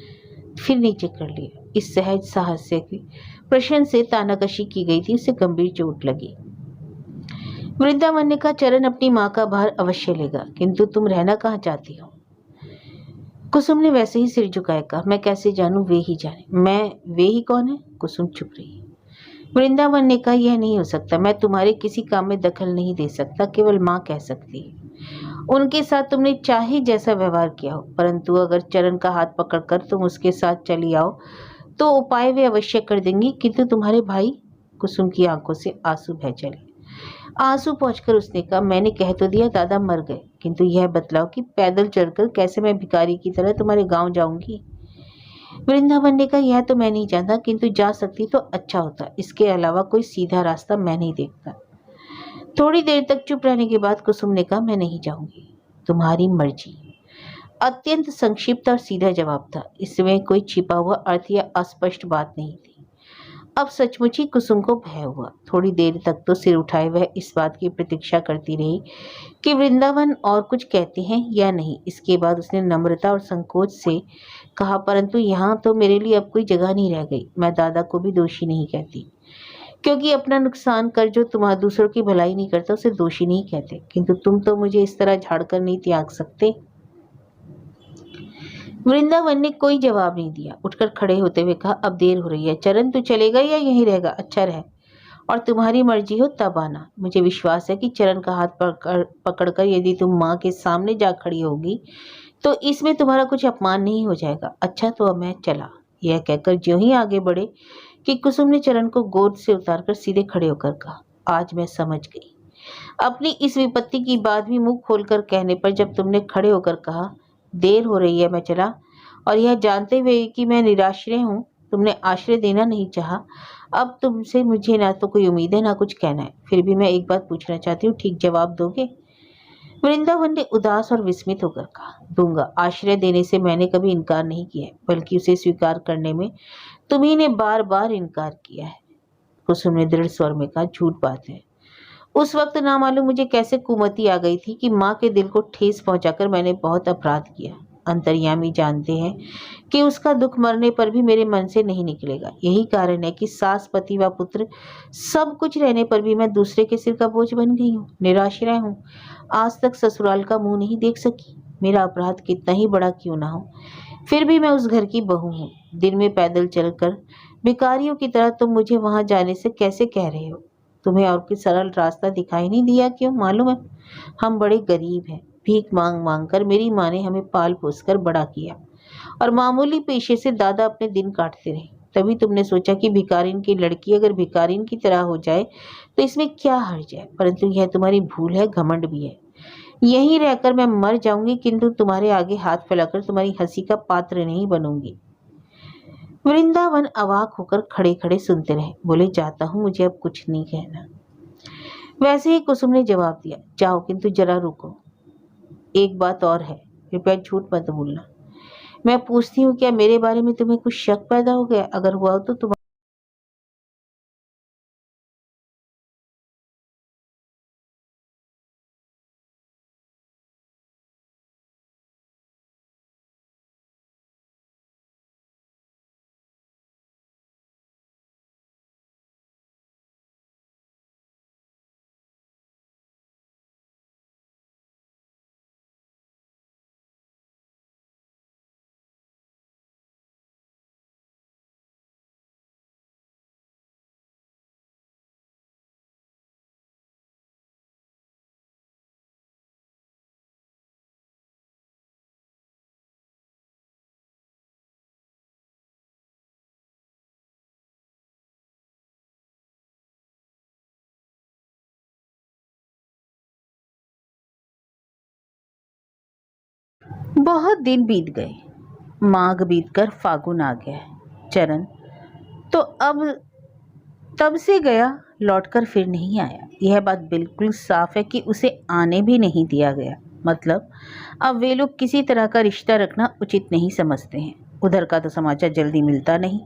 B: फिर नीचे कर लिया। इस सहज साहस्य की प्रश्न से तानाकशी की गई थी, उसे गंभीर चोट लगी। वृंदावन ने कहा, चरण अपनी माँ का भार अवश्य लेगा, किंतु तुम रहना कहाँ चाहती हो? कुसुम ने वैसे ही सिर झुकाए कहा, मैं कैसे जानूं, वे ही जाने। वे ही कौन है? कुसुम चुप रही। वृंदावन ने कहा, यह नहीं हो सकता, मैं तुम्हारे किसी काम में दखल नहीं दे सकता, केवल माँ कह सकती है। उनके साथ तुमने चाहे जैसा व्यवहार किया हो, परंतु अगर चरण का हाथ पकड़कर तुम उसके साथ चली आओ तो उपाय वे अवश्य कर देंगी। किंतु तुम्हारे भाई? कुसुम की आंखों से आंसू बह चले। आंसू पहुंचकर उसने कहा, मैंने कह तो दिया दादा मर गए, किंतु यह बतलाओ कि पैदल चलकर कैसे मैं भिखारी की तरह तुम्हारे गांव जाऊंगी? वृंदावन ने कहा, यह तो मैं नहीं जानता, किंतु जा सकती तो अच्छा होता, इसके अलावा कोई सीधा रास्ता मैं नहीं देखता। थोड़ी देर तक चुप रहने के बाद कुसुम ने कहा, मैं नहीं जाऊंगी, तुम्हारी मर्जी। अत्यंत संक्षिप्त और सीधा जवाब था, इसमें कोई छिपा हुआ अर्थ या अस्पष्ट बात नहीं थी। अब सचमुच ही कुसुम को भय हुआ। थोड़ी देर तक तो सिर उठाए वह इस बात की प्रतीक्षा करती रही कि वृंदावन और कुछ कहते हैं या नहीं। इसके बाद उसने नम्रता और संकोच से कहा, परंतु यहाँ तो मेरे लिए अब कोई जगह नहीं रह गई। मैं दादा को भी दोषी नहीं कहती, क्योंकि अपना नुकसान कर जो तुम्हारा दूसरों की भलाई नहीं करता उसे दोषी नहीं कहते, किंतु तुम तो मुझे इस तरह झाड़कर नहीं त्याग सकते। वृंदावन ने कोई जवाब नहीं दिया। उठकर खड़े होते हुए कहा, अब देर हो रही है, चरण तू चलेगा या यहीं रहेगा? अच्छा रहे, और तुम्हारी मर्जी हो तब आना। मुझे विश्वास है कि चरण का हाथ पकड़कर यदि तुम माँ के सामने जा खड़ी होगी तो इसमें तुम्हारा कुछ अपमान नहीं हो जाएगा। अच्छा तो अब मैं चला। यह कहकर ज्यों ही आगे बढ़े कि कुसुम ने चरण को गोद से उतारकर सीधे खड़े होकर कहा, आज मैं समझ गई। अपनी इस विपत्ति की बात भी मुंह खोलकर कहने पर जब तुमने खड़े होकर कहा, देर हो रही है मैं चला, और यह जानते हुए कि मैं निराश्रय हूँ, तुमने आश्रय देना नहीं चाहा। अब तुमसे मुझे ना तो कोई उम्मीद है ना कुछ कहना है, फिर भी मैं एक बात पूछना चाहती हूँ, ठीक जवाब दोगे? वृंदावन ने उदास और विस्मित होकर कहा, दूंगा। आश्रय देने से मैंने कभी इनकार नहीं किया है, बल्कि उसे स्वीकार करने में तुम्ही ने बार बार इनकार किया है। कुसुम ने दृढ़ स्वर में कहा, झूठ बात है। उस वक्त ना मालूम मुझे कैसे कुमति आ गई थी कि माँ के दिल को ठेस पहुंचाकर मैंने बहुत अपराध किया। अंतर्यामी जानते हैं कि उसका दुख मरने पर भी मेरे मन से नहीं निकलेगा। यही कारण है कि सास, पति व पुत्र सब कुछ रहने पर भी मैं दूसरे के सिर का बोझ बन गई हूँ, निराश्रय हूँ। आज तक ससुराल का मुंह नहीं देख सकी। मेरा अपराध कितना ही बड़ा क्यों ना हो, फिर भी मैं उस घर की बहू हूँ। दिन में पैदल चलकर भिखारियों की तरह तुम मुझे वहां जाने से कैसे कह रहे हो? तुम्हें और कोई सरल रास्ता दिखाई नहीं दिया? क्यों? मालूम है हम बड़े गरीब हैं। भीख मांग मांग कर मेरी माँ ने हमें पाल पोस कर बड़ा किया और मामूली पेशे से दादा अपने दिन काटते रहे। तभी तुमने सोचा कि भिखारिन की लड़की अगर भिखारिन की तरह हो जाए तो इसमें क्या हर्ज है। परंतु यह तुम्हारी भूल है, घमंड भी है। यहीं रहकर मैं मर जाऊंगी, किंतु तुम्हारे आगे हाथ फैलाकर तुम्हारी हंसी का पात्र नहीं बनूंगी। वृंदावन अवाक होकर खड़े खड़े सुनते रहे। बोले, जाता हूँ, मुझे अब कुछ नहीं कहना। वैसे ही कुसुम ने जवाब दिया, जाओ, किंतु जरा रुको। एक बात और है, कृपया झूठ मत बोलना। मैं पूछती हूँ, क्या मेरे बारे में तुम्हें कुछ शक पैदा हो गया? अगर हुआ हो तो तुम बहुत दिन बीत गए। माघ बीतकर फागुन आ गया। चरण तो अब तब से गया, लौटकर फिर नहीं आया। यह बात बिल्कुल साफ है कि उसे आने भी नहीं दिया गया। मतलब अब वे लोग किसी तरह का रिश्ता रखना उचित नहीं समझते हैं। उधर का तो समाचार जल्दी मिलता नहीं,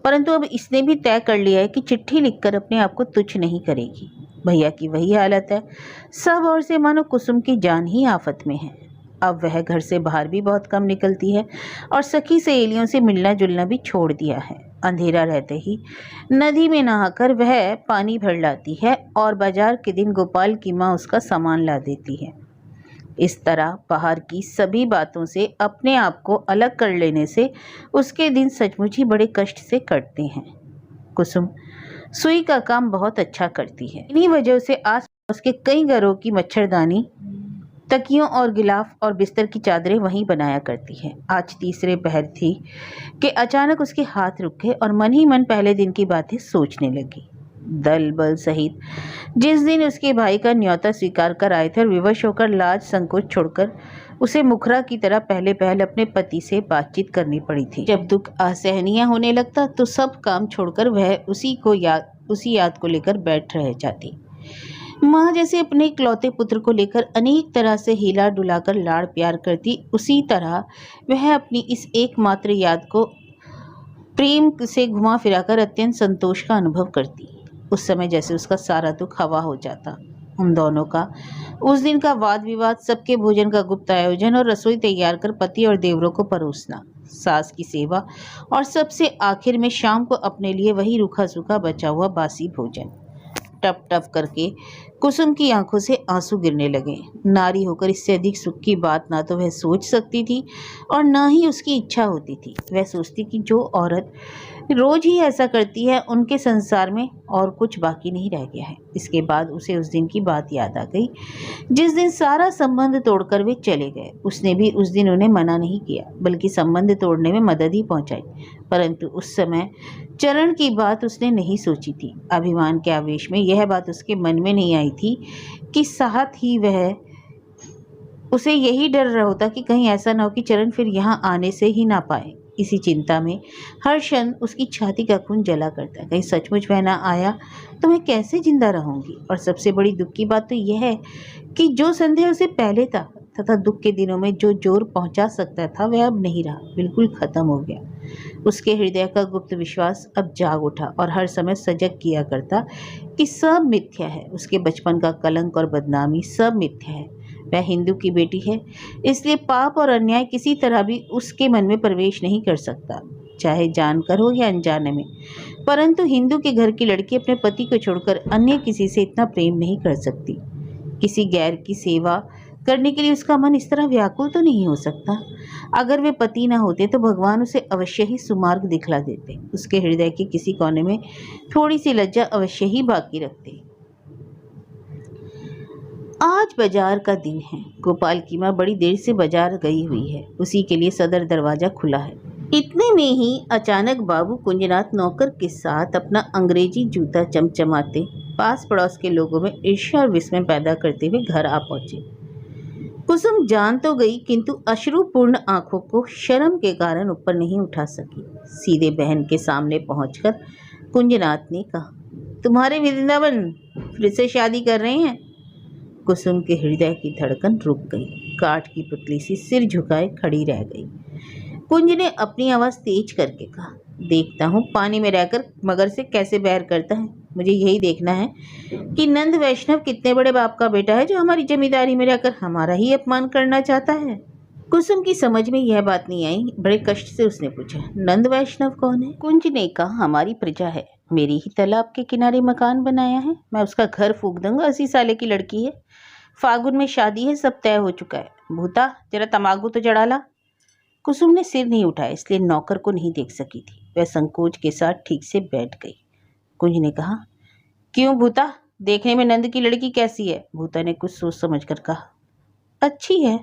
B: परंतु अब इसने भी तय कर लिया है कि चिट्ठी लिखकर अपने आप को तुच्छ नहीं करेगी। भैया की वही हालत है, सब ओर से मानो कुसुम की जान ही आफत में है। अब वह घर से बाहर भी बहुत कम निकलती है और सखी सहेलियों से मिलना जुलना भी छोड़ दिया है। अंधेरा रहते ही नदी में नहाकर वह पानी भर लाती है और बाजार के दिन गोपाल की माँ उसका सामान ला देती है। इस तरह बाहर की सभी बातों से अपने आप को अलग कर लेने से उसके दिन सचमुच ही बड़े कष्ट से कटते हैं। कुसुम सुई का काम बहुत अच्छा करती है। इन्हीं वजह से आस पास के कई घरों की मच्छरदानी, तकियों और गिलाफ और बिस्तर की चादरें वहीं बनाया करती है। आज तीसरे पहर थी कि अचानक उसके हाथ रुक गए और मन ही मन पहले दिन की बातें सोचने लगी। दल बल सहित जिस दिन उसके भाई का न्योता स्वीकार कर आए थे और विवश होकर लाज संकोच छोड़कर उसे मुखरा की तरह पहले पहल अपने पति से बातचीत करनी पड़ी थी। जब दुख असहनीय होने लगता तो सब काम छोड़कर वह उसी याद को लेकर बैठ रह जाती। माँ जैसे अपने इकलौते पुत्र को लेकर अनेक तरह से हिला डुलाकर लाड़ प्यार करती, उसी तरह वह अपनी इस एकमात्र याद को प्रेम से घुमा फिराकर अत्यंत संतोष का अनुभव करती। उस समय जैसे उसका सारा दुख हवा हो जाता। उन दोनों का उस दिन का वाद विवाद, सबके भोजन का गुप्त आयोजन और रसोई तैयार कर पति और देवरों को परोसना, सास की सेवा और सबसे आखिर में शाम को अपने लिए वही रूखा सूखा बचा हुआ बासी भोजन। टप टप करके कुसुम की आंखों से आंसू गिरने लगे। नारी होकर इससे अधिक सुख की बात ना तो वह सोच सकती थी और ना ही उसकी इच्छा होती थी। वह सोचती कि जो औरत रोज ही ऐसा करती है उनके संसार में और कुछ बाकी नहीं रह गया है। इसके बाद उसे उस दिन की बात याद आ गई जिस दिन सारा संबंध तोड़कर वे चले गए। उसने भी उस दिन उन्हें मना नहीं किया, बल्कि संबंध तोड़ने में मदद ही पहुंचाई। परंतु उस समय चरण की बात उसने नहीं सोची थी। अभिमान के आवेश में यह बात उसके मन में नहीं आई थी कि साथ ही वह उसे यही डर रहा होता कि कहीं ऐसा ना हो कि चरण फिर यहाँ आने से ही ना पाए। इसी चिंता में हर क्षण उसकी छाती का खून जला करता। कहीं सचमुच वह ना आया तो मैं कैसे जिंदा रहूंगी। और सबसे बड़ी दुख की बात तो यह है कि जो संदेह उसे पहले था तथा दुख के दिनों में जो जोर पहुंचा सकता था वह अब नहीं रहा, बिल्कुल खत्म हो गया। उसके हृदय का गुप्त विश्वास अब जाग उठा और हर समय सजग किया करता कि सब मिथ्या है। उसके बचपन का कलंक और बदनामी सब मिथ्या है। वह हिंदू की बेटी है, इसलिए पाप और अन्याय किसी तरह भी उसके मन में प्रवेश नहीं कर सकता, चाहे जानकर हो या अनजाने में। परंतु हिंदू के घर की लड़की अपने पति को छोड़कर अन्य किसी से इतना प्रेम नहीं कर सकती। किसी गैर की सेवा करने के लिए उसका मन इस तरह व्याकुल तो नहीं हो सकता। अगर वे पति न होते तो भगवान उसे अवश्य ही सुमार्ग दिखला देते। उसके हृदय के किसी कोने में थोड़ी सी लज्जा अवश्य ही बाकी रखते। आज बाजार का दिन है। गोपाल की माँ बड़ी देर से बाजार गई हुई है, उसी के लिए सदर दरवाजा खुला है। इतने में ही अचानक बाबू कुंजनाथ नौकर के साथ अपना अंग्रेजी जूता चमचमाते पास पड़ोस के लोगों में ईर्ष्या और विस्मय पैदा करते हुए घर आ पहुंचे। कुसुम जान तो गई किंतु अश्रुपूर्ण आंखों को शर्म के कारण ऊपर नहीं उठा सकी। सीधे बहन के सामने पहुंचकर कुंजनाथ ने कहा, तुम्हारे वृंदावन फिर से शादी कर रहे हैं? कुसुम के हृदय की धड़कन रुक गई। काठ की पुतली सी सिर झुकाए खड़ी रह गई। कुंज ने अपनी आवाज तेज करके कहा, देखता हूँ पानी में रहकर मगर से कैसे बैर करता है। मुझे यही देखना है कि नंद वैष्णव कितने बड़े बाप का बेटा है जो हमारी जमींदारी में रहकर हमारा ही अपमान करना चाहता है। कुसुम की समझ में यह बात नहीं आई। बड़े कष्ट से उसने पूछा, नंद वैष्णव कौन है? कुंज ने कहा, हमारी प्रजा है, मेरी ही तालाब के किनारे मकान बनाया है, मैं उसका घर फूंक दूंगा। 80 साल की लड़की है, फागुन में शादी है, सब तय हो चुका है। भूता जरा तमाकू तो चढ़ा ला। कुसुम ने सिर नहीं उठाया, इसलिए नौकर को नहीं देख सकी थी। वह संकोच के साथ ठीक से बैठ गई। कुंज ने कहा, क्यों भूता, देखने में नंद की लड़की कैसी है? भूता ने कुछ सोच समझ कर कहा, अच्छी है।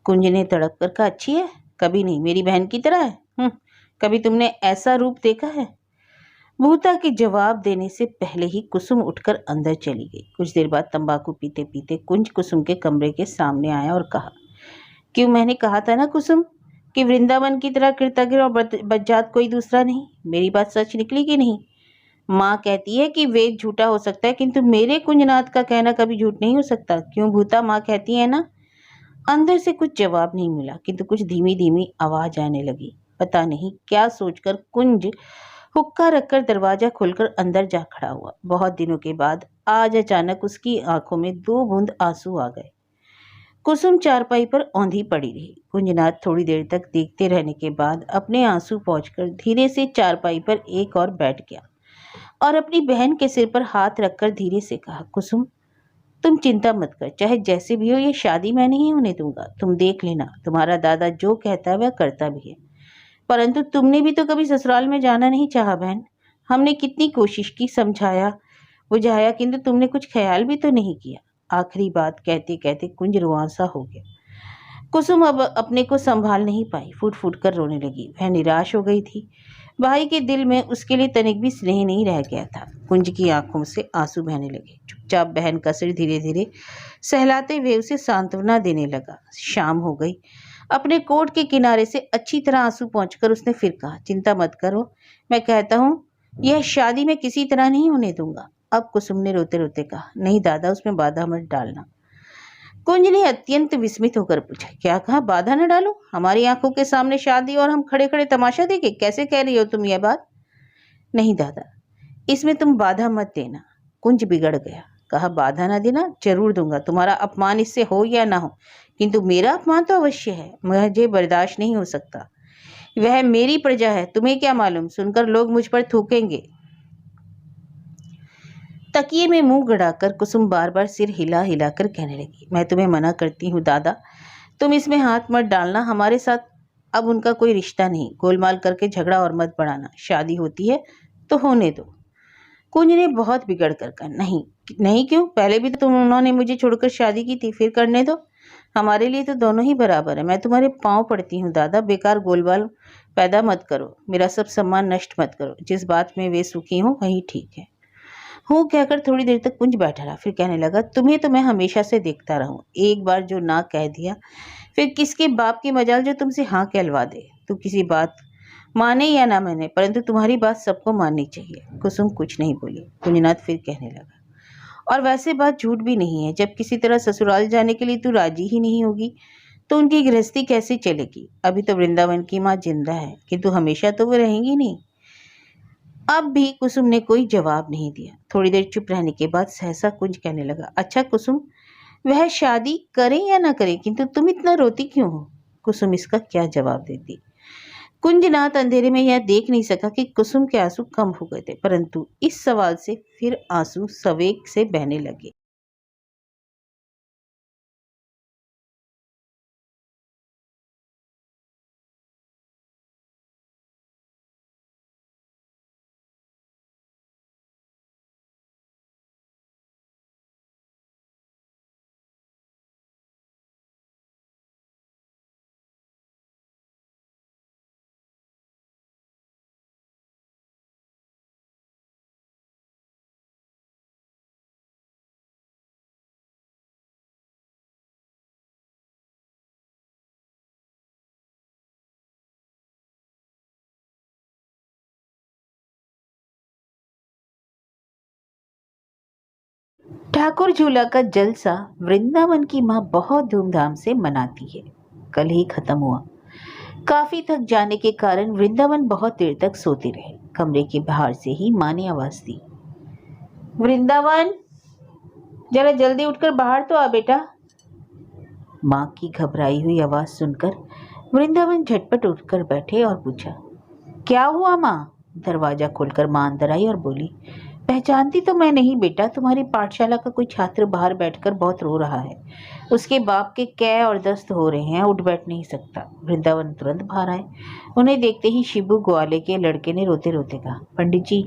B: कुंज ने तड़प कर कहा, अच्छी है? कभी नहीं, मेरी बहन की तरह है। कभी तुमने ऐसा रूप देखा है? भूता के जवाब देने से पहले ही कुसुम उठकर अंदर चली गई। कुछ देर बाद तंबाकू पीते पीते कुंज कुसुम के कमरे के सामने आया और कहा, क्यों, मैंने कहा था ना कुसुम कि वृंदावन की तरह कृतज्ञ और बज्जात कोई दूसरा नहीं। मेरी बात सच निकली कि नहीं? माँ कहती है कि वेद झूठा हो सकता है, किंतु मेरे कुंजनाथ का कहना कभी झूठ नहीं हो सकता। क्यों भूता, माँ कहती है ना? अंदर से कुछ जवाब नहीं मिला, किंतु कुछ धीमी धीमी आवाज आने लगी। पता नहीं क्या सोचकर कुंज हुक्का रखकर दरवाजा खोलकर अंदर जा खड़ा हुआ। बहुत दिनों के बाद आज अचानक उसकी आंखों में 2 बूंद आंसू आ गए। कुसुम चारपाई पर औंधी पड़ी रही। कुंजनाथ थोड़ी देर तक देखते रहने के बाद अपने आंसू पोंछकर धीरे से चारपाई पर एक और बैठ गया और अपनी बहन के सिर पर हाथ रखकर धीरे से कहा, कुसुम तुम चिंता मत कर, चाहे जैसे भी हो ये शादी मैं नहीं होने दूंगा। तुम देख लेना, तुम्हारा दादा जो कहता है वह करता भी है। परंतु तुमने भी तो कभी ससुराल में जाना नहीं चाहा बहन। हमने कितनी कोशिश की, समझाया बुझाया, किंतु तुमने कुछ ख्याल भी तो नहीं किया। आखिरी बात कहते कहते कुंज रुआंसा हो गया। कुसुम अब अपने को संभाल नहीं पाई, फूट फूट कर रोने लगी। वह निराश हो गई थी। भाई के दिल में उसके लिए तनिक भी स्नेह नहीं रह गया था। कुंज की आंखों से आंसू बहने लगे। चुपचाप बहन का सिर धीरे धीरे सहलाते हुए उसे सांत्वना देने लगा। शाम हो गई। अपने कोट के किनारे से अच्छी तरह आंसू पोंछकर उसने फिर कहा, चिंता मत करो, मैं कहता हूँ यह शादी मैं किसी तरह नहीं होने दूंगा। अब कुसुम ने रोते रोते कहा, नहीं दादा, उसमें बाधा मत डालना। कुंज ने अत्यंत विस्मित होकर पूछा, क्या कहा, बाधा न डालो? हमारी आंखों के सामने शादी और हम खड़े खड़े तमाशा देखे? कैसे कह रही हो तुम यह बात? नहीं दादा, इसमें तुम बाधा मत देना। कुंज बिगड़ गया। कहा, बाधा ना देना, जरूर दूंगा। तुम्हारा अपमान इससे हो या ना हो, किंतु मेरा अपमान तो अवश्य है। मुझे बर्दाश्त नहीं हो सकता। वह मेरी प्रजा है, तुम्हें क्या मालूम, सुनकर लोग मुझ पर थूकेंगे। तकिए में मुंह गड़ाकर कुसुम बार बार सिर हिला हिला कर कहने लगी, मैं तुम्हें मना करती हूँ दादा, तुम इसमें हाथ मत डालना। हमारे साथ अब उनका कोई रिश्ता नहीं। गोलमाल करके झगड़ा और मत बढ़ाना। शादी होती है तो होने दो। कुंज ने बहुत बिगड़ कर कहा, नहीं नहीं, क्यों? पहले भी तो उन्होंने मुझे छोड़कर शादी की थी, फिर करने दो। हमारे लिए तो दोनों ही बराबर है। मैं तुम्हारे पाँव पड़ती हूँ दादा, बेकार गोलमाल पैदा मत करो, मेरा सब सम्मान नष्ट मत करो। जिस बात में वे सुखी हों वही ठीक है। हूँ कहकर थोड़ी देर तक कुंज बैठा रहा, फिर कहने लगा, तुम्हें तो मैं हमेशा से देखता रहूं। एक बार जो ना कह दिया, फिर किसके बाप की मजाल जो तुमसे हाँ कहलवा दे। तू किसी बात माने या ना माने, परंतु तुम्हारी बात सबको माननी चाहिए। कुसुम कुछ नहीं बोली। कुंजनाथ फिर कहने लगा, और वैसे बात झूठ भी नहीं है, जब किसी तरह ससुराल जाने के लिए तू राजी ही नहीं होगी तो उनकी गृहस्थी कैसे चलेगी? अभी तो वृंदावन की माँ जिंदा है, किंतु हमेशा तो वो रहेंगी नहीं। अब भी कुसुम ने कोई जवाब नहीं दिया। थोड़ी देर चुप रहने के बाद सहसा कुंज कहने लगा, अच्छा कुसुम, वह शादी करे या ना करे, किंतु तुम इतना रोती क्यों हो? कुसुम इसका क्या जवाब देती? कुंजनाथ अंधेरे में यह देख नहीं सका कि कुसुम के आंसू कम हो गए थे, परंतु इस सवाल से फिर आंसू सवेग से बहने लगे। ठाकुर झूला का जलसा वृंदावन की माँ बहुत धूमधाम से मनाती है। कल ही खत्म हुआ। काफी थक जाने के कारण वृंदावन बहुत देर तक सोते रहे। कमरे के बाहर से ही माँ ने आवाज दी, वृंदावन, जरा जल्दी उठकर बाहर तो आ बेटा। माँ की घबराई हुई आवाज सुनकर वृंदावन झटपट उठकर बैठे और पूछा, क्या हुआ माँ? दरवाजा खोलकर माँ अंदर आई और बोली, पहचानती तो मैं नहीं बेटा, तुम्हारी पाठशाला का कोई छात्र बाहर बैठकर बहुत रो रहा है। उसके बाप के कै और दस्त हो रहे हैं, उठ बैठ नहीं सकता। वृंदावन तुरंत बाहर आए। उन्हें देखते ही शिबू ग्वाले के लड़के ने रोते रोते कहा, पंडित जी,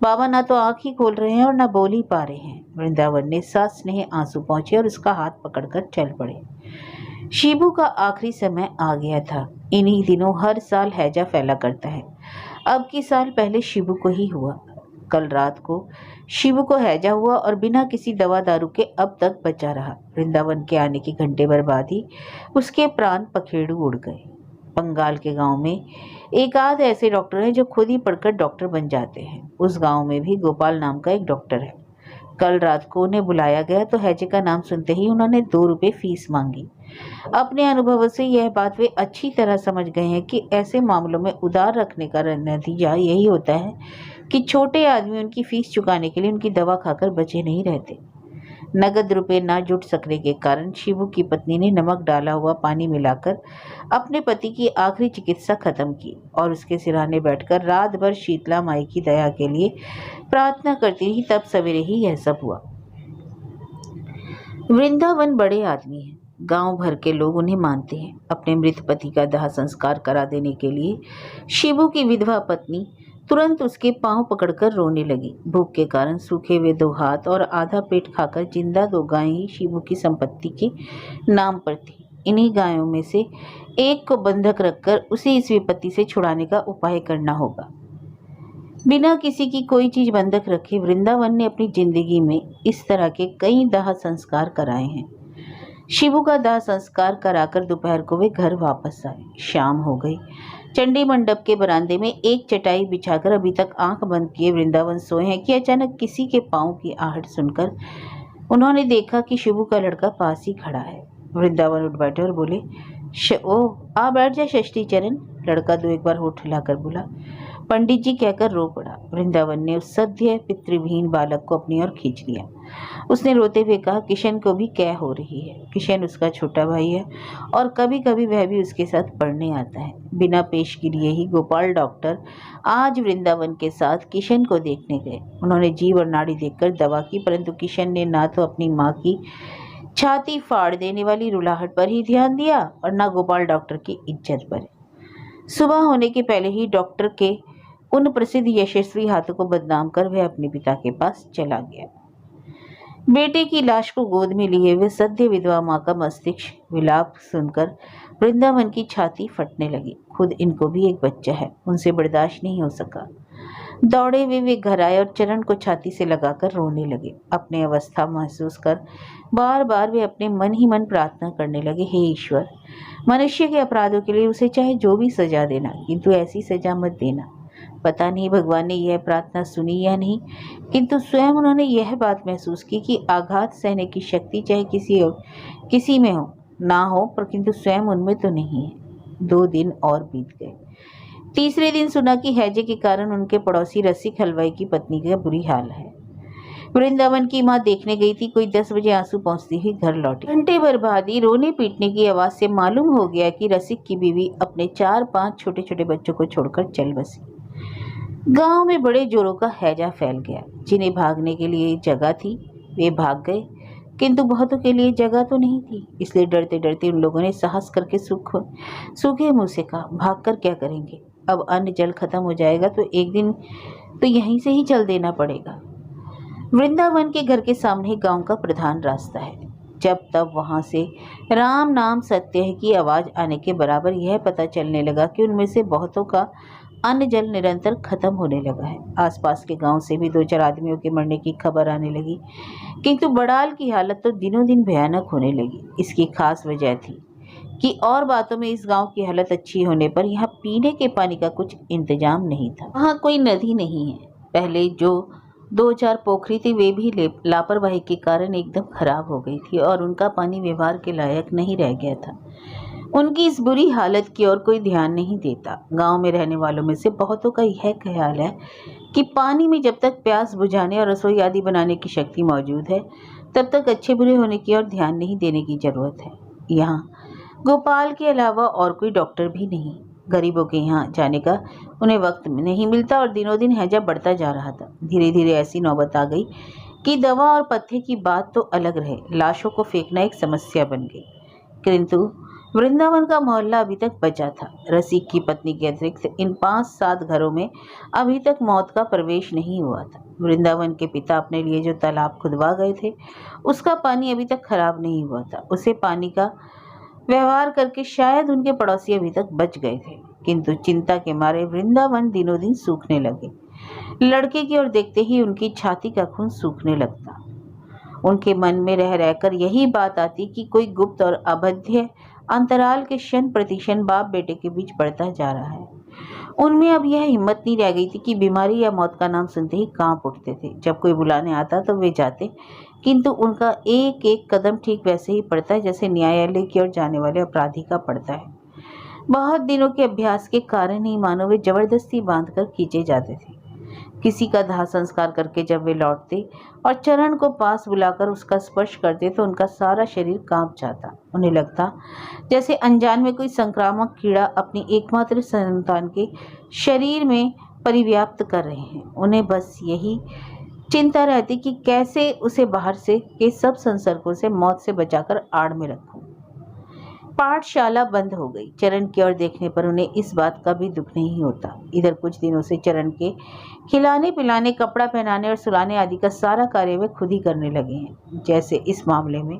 B: बाबा ना तो आंख ही खोल रहे हैं और ना बोल ही पा रहे हैं। वृंदावन ने साथ स्नेह आंसू पहुंचे और उसका हाथ पकड़कर चल पड़े। शिबू का आखिरी समय आ गया था। इन्हीं दिनों हर साल हैजा फैला करता है। अब की साल पहले शिबू को ही हुआ। कल रात को शिबू को हैजा हुआ और बिना किसी दवा दारू के अब तक बचा रहा। वृंदावन के आने के घंटे भर बाद ही उसके प्राण पखेरु उड़ गए। बंगाल के गांव में एक आध ऐसे डॉक्टर हैं जो खुद ही पढ़कर डॉक्टर बन जाते हैं। उस गांव में भी गोपाल नाम का एक डॉक्टर है। कल रात को उन्हें बुलाया गया तो हैजे का नाम सुनते ही उन्होंने 2 रुपए फीस मांगी। अपने अनुभव से यह बात वे अच्छी तरह समझ गए हैं कि ऐसे मामलों में उधार रखने का नतीजा यही होता है कि छोटे आदमी उनकी फीस चुकाने के लिए उनकी दवा खाकर बचे नहीं रहते। नगद रुपए ना जुट सकने के कारण शिबू की पत्नी ने नमक डाला हुआ पानी मिलाकर अपने पति की आखिरी चिकित्सा खत्म की और उसके सिरहाने बैठकर रात भर शीतला माई की दया के लिए प्रार्थना करती रही। तब सवेरे ही यह सब हुआ। वृंदावन बड़े आदमी हैं। गांव भर के लोग उन्हें मानते हैं। अपने मृत पति का दाह संस्कार करा देने के लिए शिबू की विधवा पत्नी तुरंत उसके पांव पकड़कर रोने लगी। भूख के कारण सूखे हुए 2 हाथ और आधा पेट खाकर जिंदा 2 गायें ही शिबू की संपत्ति के नाम पर थी। इन्हीं गायों में से एक को बंधक रखकर उसे इस विपत्ति से छुड़ाने का उपाय करना होगा। बिना किसी की कोई चीज बंधक रखे वृंदावन ने अपनी जिंदगी में इस तरह के कई दाह संस्कार कराए हैं। शिबू का दाह संस्कार कराकर दोपहर को वे घर वापस आए। शाम हो गई। चंडी मंडप के बरामदे में एक चटाई बिछाकर अभी तक आंख बंद किए वृंदावन सोए हैं कि अचानक किसी के पांव की आहट सुनकर उन्होंने देखा कि शिबू का लड़का पास ही खड़ा है। वृंदावन उठ बैठे और बोले, ओ आ बैठ जा षष्ठी चरण। लड़का 2-1 बार होठ हिलाकर बोला, पंडित जी कहकर रो पड़ा। वृंदावन ने उस सद्य पितृविहीन बालक को अपनी ओर खींच लिया। उसने रोते हुए कहा, किशन को भी कै हो रही है। किशन उसका छोटा भाई है और कभी कभी वह भी उसके साथ पढ़ने आता है। बिना पेश किए ही गोपाल डॉक्टर आज वृंदावन के साथ किशन को देखने गए। उन्होंने जीव और नाड़ी देखकर दवा की, परंतु किशन ने ना तो अपनी माँ की छाती फाड़ देने वाली रुलाहट पर ही ध्यान दिया और ना गोपाल डॉक्टर की इज्जत पर। सुबह होने के पहले ही डॉक्टर के उन प्रसिद्ध यशस्वी हाथों को बदनाम कर वह अपने पिता के पास चला गया। बेटे की लाश को गोद में लिए हुए सद्य विधवा माँ का मस्तिष्क विलाप सुनकर वृंदावन की छाती फटने लगी। खुद इनको भी एक बच्चा है, उनसे बर्दाश्त नहीं हो सका। दौड़े हुए वे घर आए और चरण को छाती से लगाकर रोने लगे। अपनी अवस्था महसूस कर बार बार वे अपने मन ही मन प्रार्थना करने लगे, हे ईश्वर, मनुष्य के अपराधों के लिए उसे चाहे जो भी सजा देना, किंतु ऐसी सजा मत देना। पता नहीं भगवान ने यह प्रार्थना सुनी या नहीं, किंतु स्वयं उन्होंने यह बात महसूस की कि आघात सहने की शक्ति चाहे किसी में हो ना हो, पर किंतु स्वयं उनमें तो नहीं है। 2 दिन और बीत गए। तीसरे दिन सुना कि हैजे के कारण उनके पड़ोसी रसिक हलवाई की पत्नी का बुरी हाल है। वृंदावन की माँ देखने गई थी। कोई 10 बजे आंसू पहुंचती हुई घर लौटी। घंटे भर बाद ही रोने पीटने की आवाज से मालूम हो गया कि रसिक की बीवी अपने 4-5 छोटे छोटे बच्चों को छोड़कर चल बसी। गांव में बड़े जोरों का हैजा फैल गया। जिन्हें भागने के लिए जगह थी वे भाग गए, किंतु बहुतों के लिए जगह तो नहीं थी। इसलिए डरते डरते उन लोगों ने साहस करके सूखे मुंह से कहा, भागकर क्या करेंगे, अब अन्न जल खत्म हो जाएगा तो एक दिन तो यहीं से ही चल देना पड़ेगा। वृंदावन के घर के सामने गांव का प्रधान रास्ता है। जब तब वहां से राम नाम सत्य है की आवाज आने के बराबर यह पता चलने लगा कि उनमें से बहुतों का अन्न जल निरंतर खत्म होने लगा है। आसपास के गांव से भी 2-4 आदमियों के मरने की खबर आने लगी, किंतु बड़ाल की हालत तो दिनों दिन भयानक होने लगी। इसकी खास वजह थी कि और बातों में इस गांव की हालत अच्छी होने पर यहाँ पीने के पानी का कुछ इंतजाम नहीं था। वहाँ कोई नदी नहीं है। पहले जो 2-4 पोखरी थी वे भी लापरवाही के कारण एकदम खराब हो गई थी और उनका पानी व्यवहार के लायक नहीं रह गया था। उनकी इस बुरी हालत की ओर कोई ध्यान नहीं देता। गांव में रहने वालों में से बहुतों का यह ख्याल है कि पानी में जब तक प्यास बुझाने और रसोई आदि बनाने की शक्ति मौजूद है, तब तक अच्छे बुरे होने की ओर ध्यान नहीं देने की जरूरत है। यहाँ गोपाल के अलावा और कोई डॉक्टर भी नहीं। गरीबों के यहाँ जाने का उन्हें वक्त नहीं मिलता और दिनों दिन हैजा बढ़ता जा रहा था। धीरे धीरे ऐसी नौबत आ गई कि दवा और पत्थे की बात तो अलग रहे, लाशों को फेंकना एक समस्या बन गई। किंतु वृंदावन का मोहल्ला अभी तक बचा था। रसिक की पत्नी के अतिरिक्त इन 5-7 घरों में अभी तक मौत का प्रवेश नहीं हुआ था। वृंदावन के पिता अपने लिए जो तालाब खुदवा गए थे, उसका पानी अभी तक खराब नहीं हुआ था। उसे पानी का व्यवहार करके शायद उनके पड़ोसी अभी तक बच गए थे, किंतु चिंता के मारे वृंदावन दिनों दिन सूखने लगे। लड़के की ओर देखते ही उनकी छाती का खून सूखने लगता। उनके मन में रह रहकर यही बात आती कि कोई गुप्त और अभेद्य अंतराल के क्षण प्रतिक्षण बाप बेटे के बीच बढ़ता जा रहा है। उनमें अब यह हिम्मत नहीं रह गई थी कि बीमारी या मौत का नाम सुनते ही कांप उठते थे। जब कोई बुलाने आता तो वे जाते, किंतु उनका एक एक कदम ठीक वैसे ही पड़ता है जैसे न्यायालय की ओर जाने वाले अपराधी का पड़ता है। बहुत दिनों के अभ्यास के कारण ही मानो वे जबरदस्ती बांधकर खींचे जाते थे। किसी का दाह संस्कार करके जब वे लौटते और चरण को पास बुलाकर उसका स्पर्श करते तो उनका सारा शरीर कांप जाता। उन्हें लगता जैसे अनजान में कोई संक्रामक कीड़ा अपनी एकमात्र संतान के शरीर में परिव्याप्त कर रहे हैं। उन्हें बस यही चिंता रहती कि कैसे उसे बाहर से के सब संसर्गों से मौत से बचाकर आड़ में रखूं। पाठशाला बंद हो गई। चरण की ओर देखने पर उन्हें इस बात का भी दुख नहीं होता। इधर कुछ दिनों से चरण के खिलाने पिलाने, कपड़ा पहनाने और सुलाने आदि का सारा कार्य वे खुद ही करने लगे हैं। जैसे इस मामले में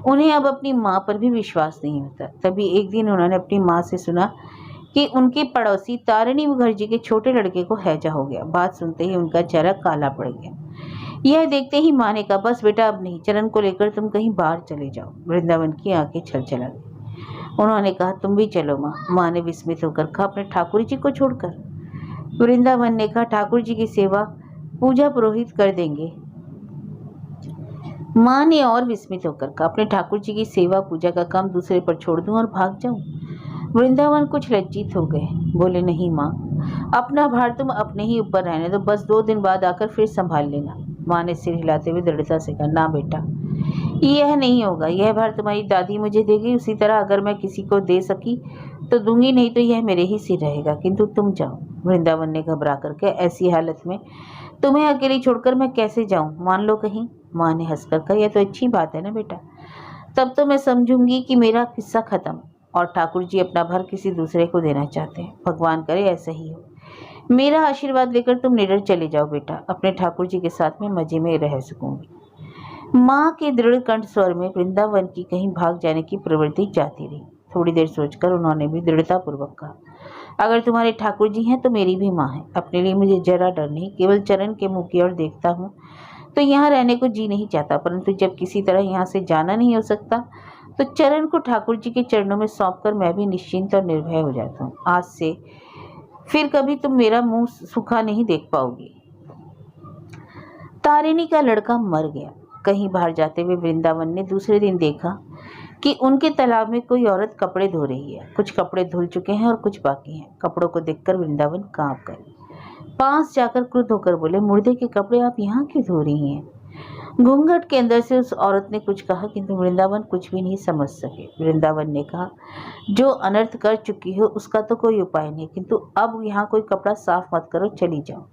B: उन्हें अब अपनी माँ पर भी विश्वास नहीं होता। तभी एक दिन उन्होंने अपनी माँ से सुना कि उनके पड़ोसी तारिणी मुखर्जी के छोटे लड़के को हैजा हो गया। बात सुनते ही उनका चेहरा काला पड़ गया। यह देखते ही माँ ने कहा, बस बेटा अब नहीं, चरण को लेकर तुम कहीं बाहर चले जाओ। वृंदावन की आंखें छलछला गई। उन्होंने कहा, तुम भी चलो माँ। माँ ने विस्मित होकर कहा, अपने ठाकुर जी को छोड़कर? वृंदावन ने कहा, ठाकुर जी की सेवा पूजा पुरोहित कर देंगे। माँ ने और विस्मित होकर कहा, अपने ठाकुर जी की सेवा पूजा का काम दूसरे पर छोड़ दूं और भाग जाऊं? वृंदावन कुछ लज्जित हो गए। बोले, नहीं माँ, अपना भार तुम अपने ही ऊपर रहने दो, बस 2 दिन बाद आकर फिर संभाल लेना। माँ ने सिर हिलाते हुए दृढ़ता से कहा, ना बेटा, यह नहीं होगा। यह भार तुम्हारी दादी मुझे देगी, उसी तरह अगर मैं किसी को दे सकी तो दूंगी, नहीं तो यह मेरे ही सिर रहेगा, किंतु तुम जाओ। वृंदावन ने घबरा करके, ऐसी हालत में तुम्हें अकेली छोड़कर मैं कैसे जाऊं, मान लो कहीं? माँ ने हंसकर कहा, यह तो अच्छी बात है ना बेटा, तब तो मैं समझूंगी कि मेरा किस्सा खत्म और ठाकुर जी अपना भार किसी दूसरे को देना चाहते हैं। भगवान करे ऐसा ही हो। मेरा आशीर्वाद लेकर तुम निडर चले जाओ बेटा, अपने ठाकुर जी के साथ में मजे में रह सकूंगी। माँ के दृढ़ कंठ स्वर में वृंदावन की कहीं भाग जाने की प्रवृत्ति जाती रही। थोड़ी देर सोचकर उन्होंने भी दृढ़ता पूर्वक कहा, अगर तुम्हारे ठाकुर जी हैं तो मेरी भी माँ है। अपने लिए मुझे जरा डर नहीं, केवल चरण के मुँह की ओर देखता हूँ तो यहाँ रहने को जी नहीं चाहता, परंतु जब किसी तरह यहाँ से जाना नहीं हो सकता तो चरण को ठाकुर जी के चरणों में सौंपकर मैं भी निश्चिंत और निर्भय हो जाता हूँ। आज से फिर कभी तुम मेरा मुंह सूखा नहीं देख पाओगी। तारिणी का लड़का मर गया। कहीं बाहर जाते हुए वृंदावन ने दूसरे दिन देखा कि उनके तालाब में कोई औरत कपड़े धो रही है। कुछ कपड़े धुल चुके हैं और कुछ बाकी हैं। कपड़ों को देखकर वृंदावन कांप गए। पास जाकर क्रुद्ध होकर बोले, मुर्दे के कपड़े आप यहाँ क्यों धो रही हैं? घूंघट के अंदर से उस औरत ने कुछ कहा, किंतु वृंदावन कुछ भी नहीं समझ सके। वृंदावन ने कहा, जो अनर्थ कर चुकी हो उसका तो कोई उपाय नहीं, किंतु अब यहाँ कोई कपड़ा साफ मत करो, चली जाओ।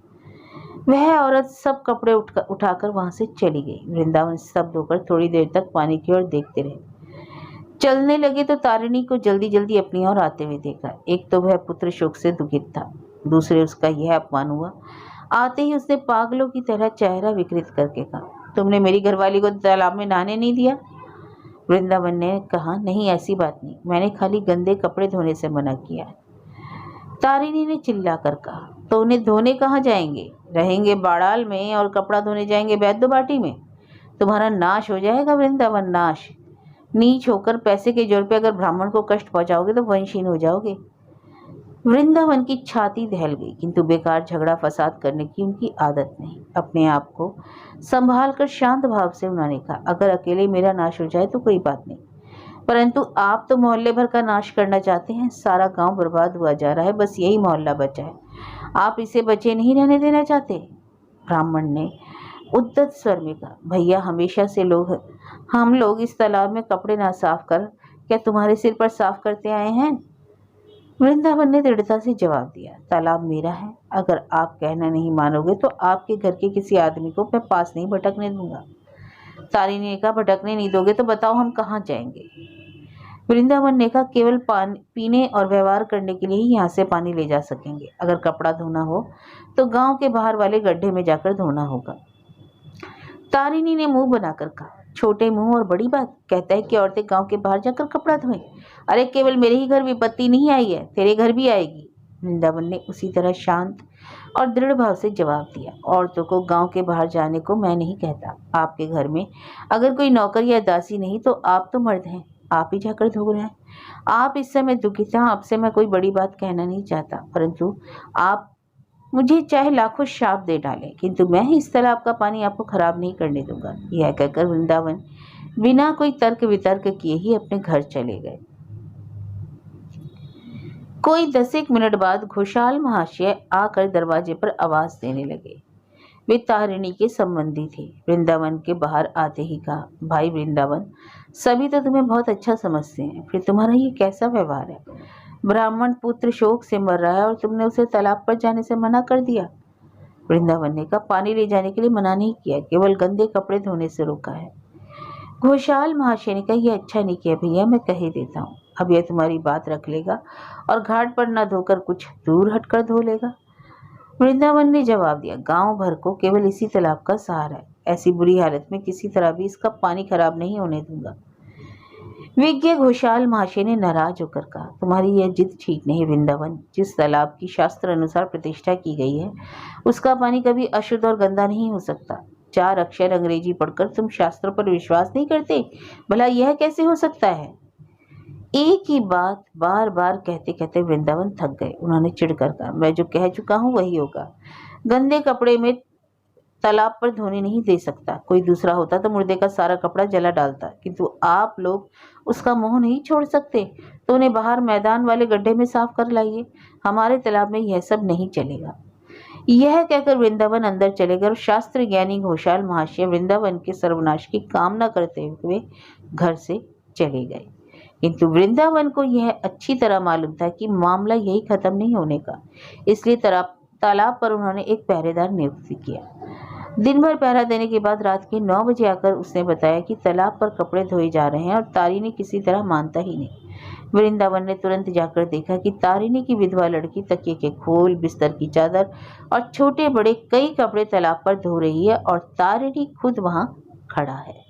B: वह औरत सब कपड़े उठाकर वहां से चली गई। वृंदावन स्तब्ध होकर थोड़ी देर तक पानी की ओर देखते रहे। चलने लगे तो तारिणी को जल्दी जल्दी अपनी ओर आते हुए देखा। एक तो वह पुत्र शोक से दुखित था, दूसरे उसका यह अपमान हुआ। आते ही उसने पागलों की तरह चेहरा विकृत करके कहा, तुमने मेरी घरवाली को तालाब में नहाने नहीं दिया? वृंदावन ने कहा, नहीं, ऐसी बात नहीं, मैंने खाली गंदे कपड़े धोने से मना किया है। तारिणी ने चिल्लाकर कहा, तो उन्हें धोने कहाँ जाएंगे? रहेंगे बाड़ाल में और कपड़ा धोने जाएंगे बैद्य बाटी में। तुम्हारा नाश हो जाएगा वृंदावन, नाश। नीच होकर पैसे के जोर पे अगर ब्राह्मण को कष्ट पहुंचाओगे तो वंशहीन हो जाओगे। वृंदावन की छाती दहल गई, किंतु बेकार झगड़ा फसाद करने की उनकी आदत नहीं। अपने आप को संभाल कर शांत भाव से उन्होंने कहा, अगर अकेले मेरा नाश हो जाए तो कोई बात नहीं, परंतु आप तो मोहल्ले भर का नाश करना चाहते हैं। सारा गांव बर्बाद हुआ जा रहा है, बस यही मोहल्ला बचा है, आप इसे बचे नहीं रहने देना चाहते। ब्राह्मण ने उद्दत स्वर में कहा, भैया, हमेशा से हम लोग इस तालाब में कपड़े ना साफ कर क्या तुम्हारे सिर पर साफ करते आए हैं? वृंदावन ने दृढ़ता से जवाब दिया, तालाब मेरा है। अगर आप कहना नहीं मानोगे तो आपके घर के किसी आदमी को मैं पास नहीं भटकने दूंगा। तारिणी ने कहा, भटकने नहीं दोगे तो बताओ हम कहाँ जाएंगे? वृंदावन ने कहा, केवल पीने और व्यवहार करने के लिए ही यहाँ से पानी ले जा सकेंगे। अगर कपड़ा धोना हो तो गांव के बाहर वाले गड्ढे में जाकर धोना होगा। तारिणी ने मुंह बनाकर कहा, छोटे मुंह और बड़ी बात, कहता है कि औरतें गांव के बाहर जाकर कपड़ा धोएं। अरे केवल मेरे ही घर विपत्ति नहीं आई है, तेरे घर भी आएगी। वृंदावन ने उसी तरह शांत और दृढ़ भाव से जवाब दिया, औरतों को गांव के बाहर जाने को मैं नहीं कहता। आपके घर में अगर कोई नौकर या दासी नहीं तो आप तो मर्द हैं, आप ही जाकर धो रहे हैं। आप इस समय दुखित हैं, आपसे मैं कोई बड़ी बात कहना नहीं चाहता, परंतु आप मुझे चाहे लाखों शाप दे डालें, किंतु मैं इस तालाब का पानी आपको खराब नहीं करने दूंगा। यह कहकर वृंदावन बिना कोई तर्क वितर्क किए ही अपने घर चले गए। कोई 10 मिनट बाद घोषाल महाशय आकर दरवाजे पर आवाज देने लगे। वे तारिणी के संबंधी थे। वृंदावन के बाहर आते ही कहा, भाई वृंदावन, सभी तो तुम्हें बहुत अच्छा समझते हैं, फिर तुम्हारा ये कैसा व्यवहार है? ब्राह्मण पुत्र शोक से मर रहा है और तुमने उसे तालाब पर जाने से मना कर दिया। वृंदावन ने कहा, पानी ले जाने के लिए मना नहीं किया, केवल गंदे कपड़े धोने से रोका है। घोषाल महाशय ने कहा, यह अच्छा नहीं किया भैया, मैं कह ही देता हूँ। अब यह तुम्हारी बात रख लेगा और घाट पर न धोकर कुछ दूर हटकर धो लेगा। वृंदावन ने जवाब दिया, गांव भर को केवल इसी तालाब का सहारा है, ऐसी बुरी हालत में किसी तरह भी इसका पानी खराब नहीं होने दूंगा। विज्ञ घोषाल महाशय ने नाराज होकर कहा, तुम्हारी यह जिद ठीक नहीं वृंदावन। जिस तालाब की शास्त्र अनुसार प्रतिष्ठा की गई है उसका पानी कभी अशुद्ध और गंदा नहीं हो सकता। 4 अक्षर अंग्रेजी पढ़कर तुम शास्त्र पर विश्वास नहीं करते? भला यह कैसे हो सकता है? एक ही बात बार बार कहते कहते वृंदावन थक गए। उन्होंने चिढ़कर कहा, मैं जो कह चुका हूँ वही होगा। गंदे कपड़े में तालाब पर धोने नहीं दे सकता। कोई दूसरा होता तो मुर्दे का सारा कपड़ा जला डालता, किंतु आप लोग उसका मोह नहीं छोड़ सकते तो उन्हें बाहर मैदान वाले गड्ढे में साफ कर लाइए। हमारे तालाब में यह सब नहीं चलेगा। यह कहकर वृंदावन अंदर चले गए और शास्त्र ज्ञानी घोषाल महाशय वृंदावन के सर्वनाश की कामना करते हुए घर से चले गए। किंतु वृंदावन को यह अच्छी तरह मालूम था कि मामला यही खत्म नहीं होने का, इसलिए तालाब पर उन्होंने एक पहरेदार नियुक्त किया। दिन भर पहरा देने के बाद रात के 9 बजे आकर उसने बताया कि तालाब पर कपड़े धोए जा रहे हैं और तारिणी किसी तरह मानता ही नहीं। वृंदावन ने तुरंत जाकर देखा कि तारिणी की विधवा लड़की तकिए के खोल, बिस्तर की चादर और छोटे बड़े कई कपड़े तालाब पर धो रही है और तारिणी खुद वहां खड़ा है।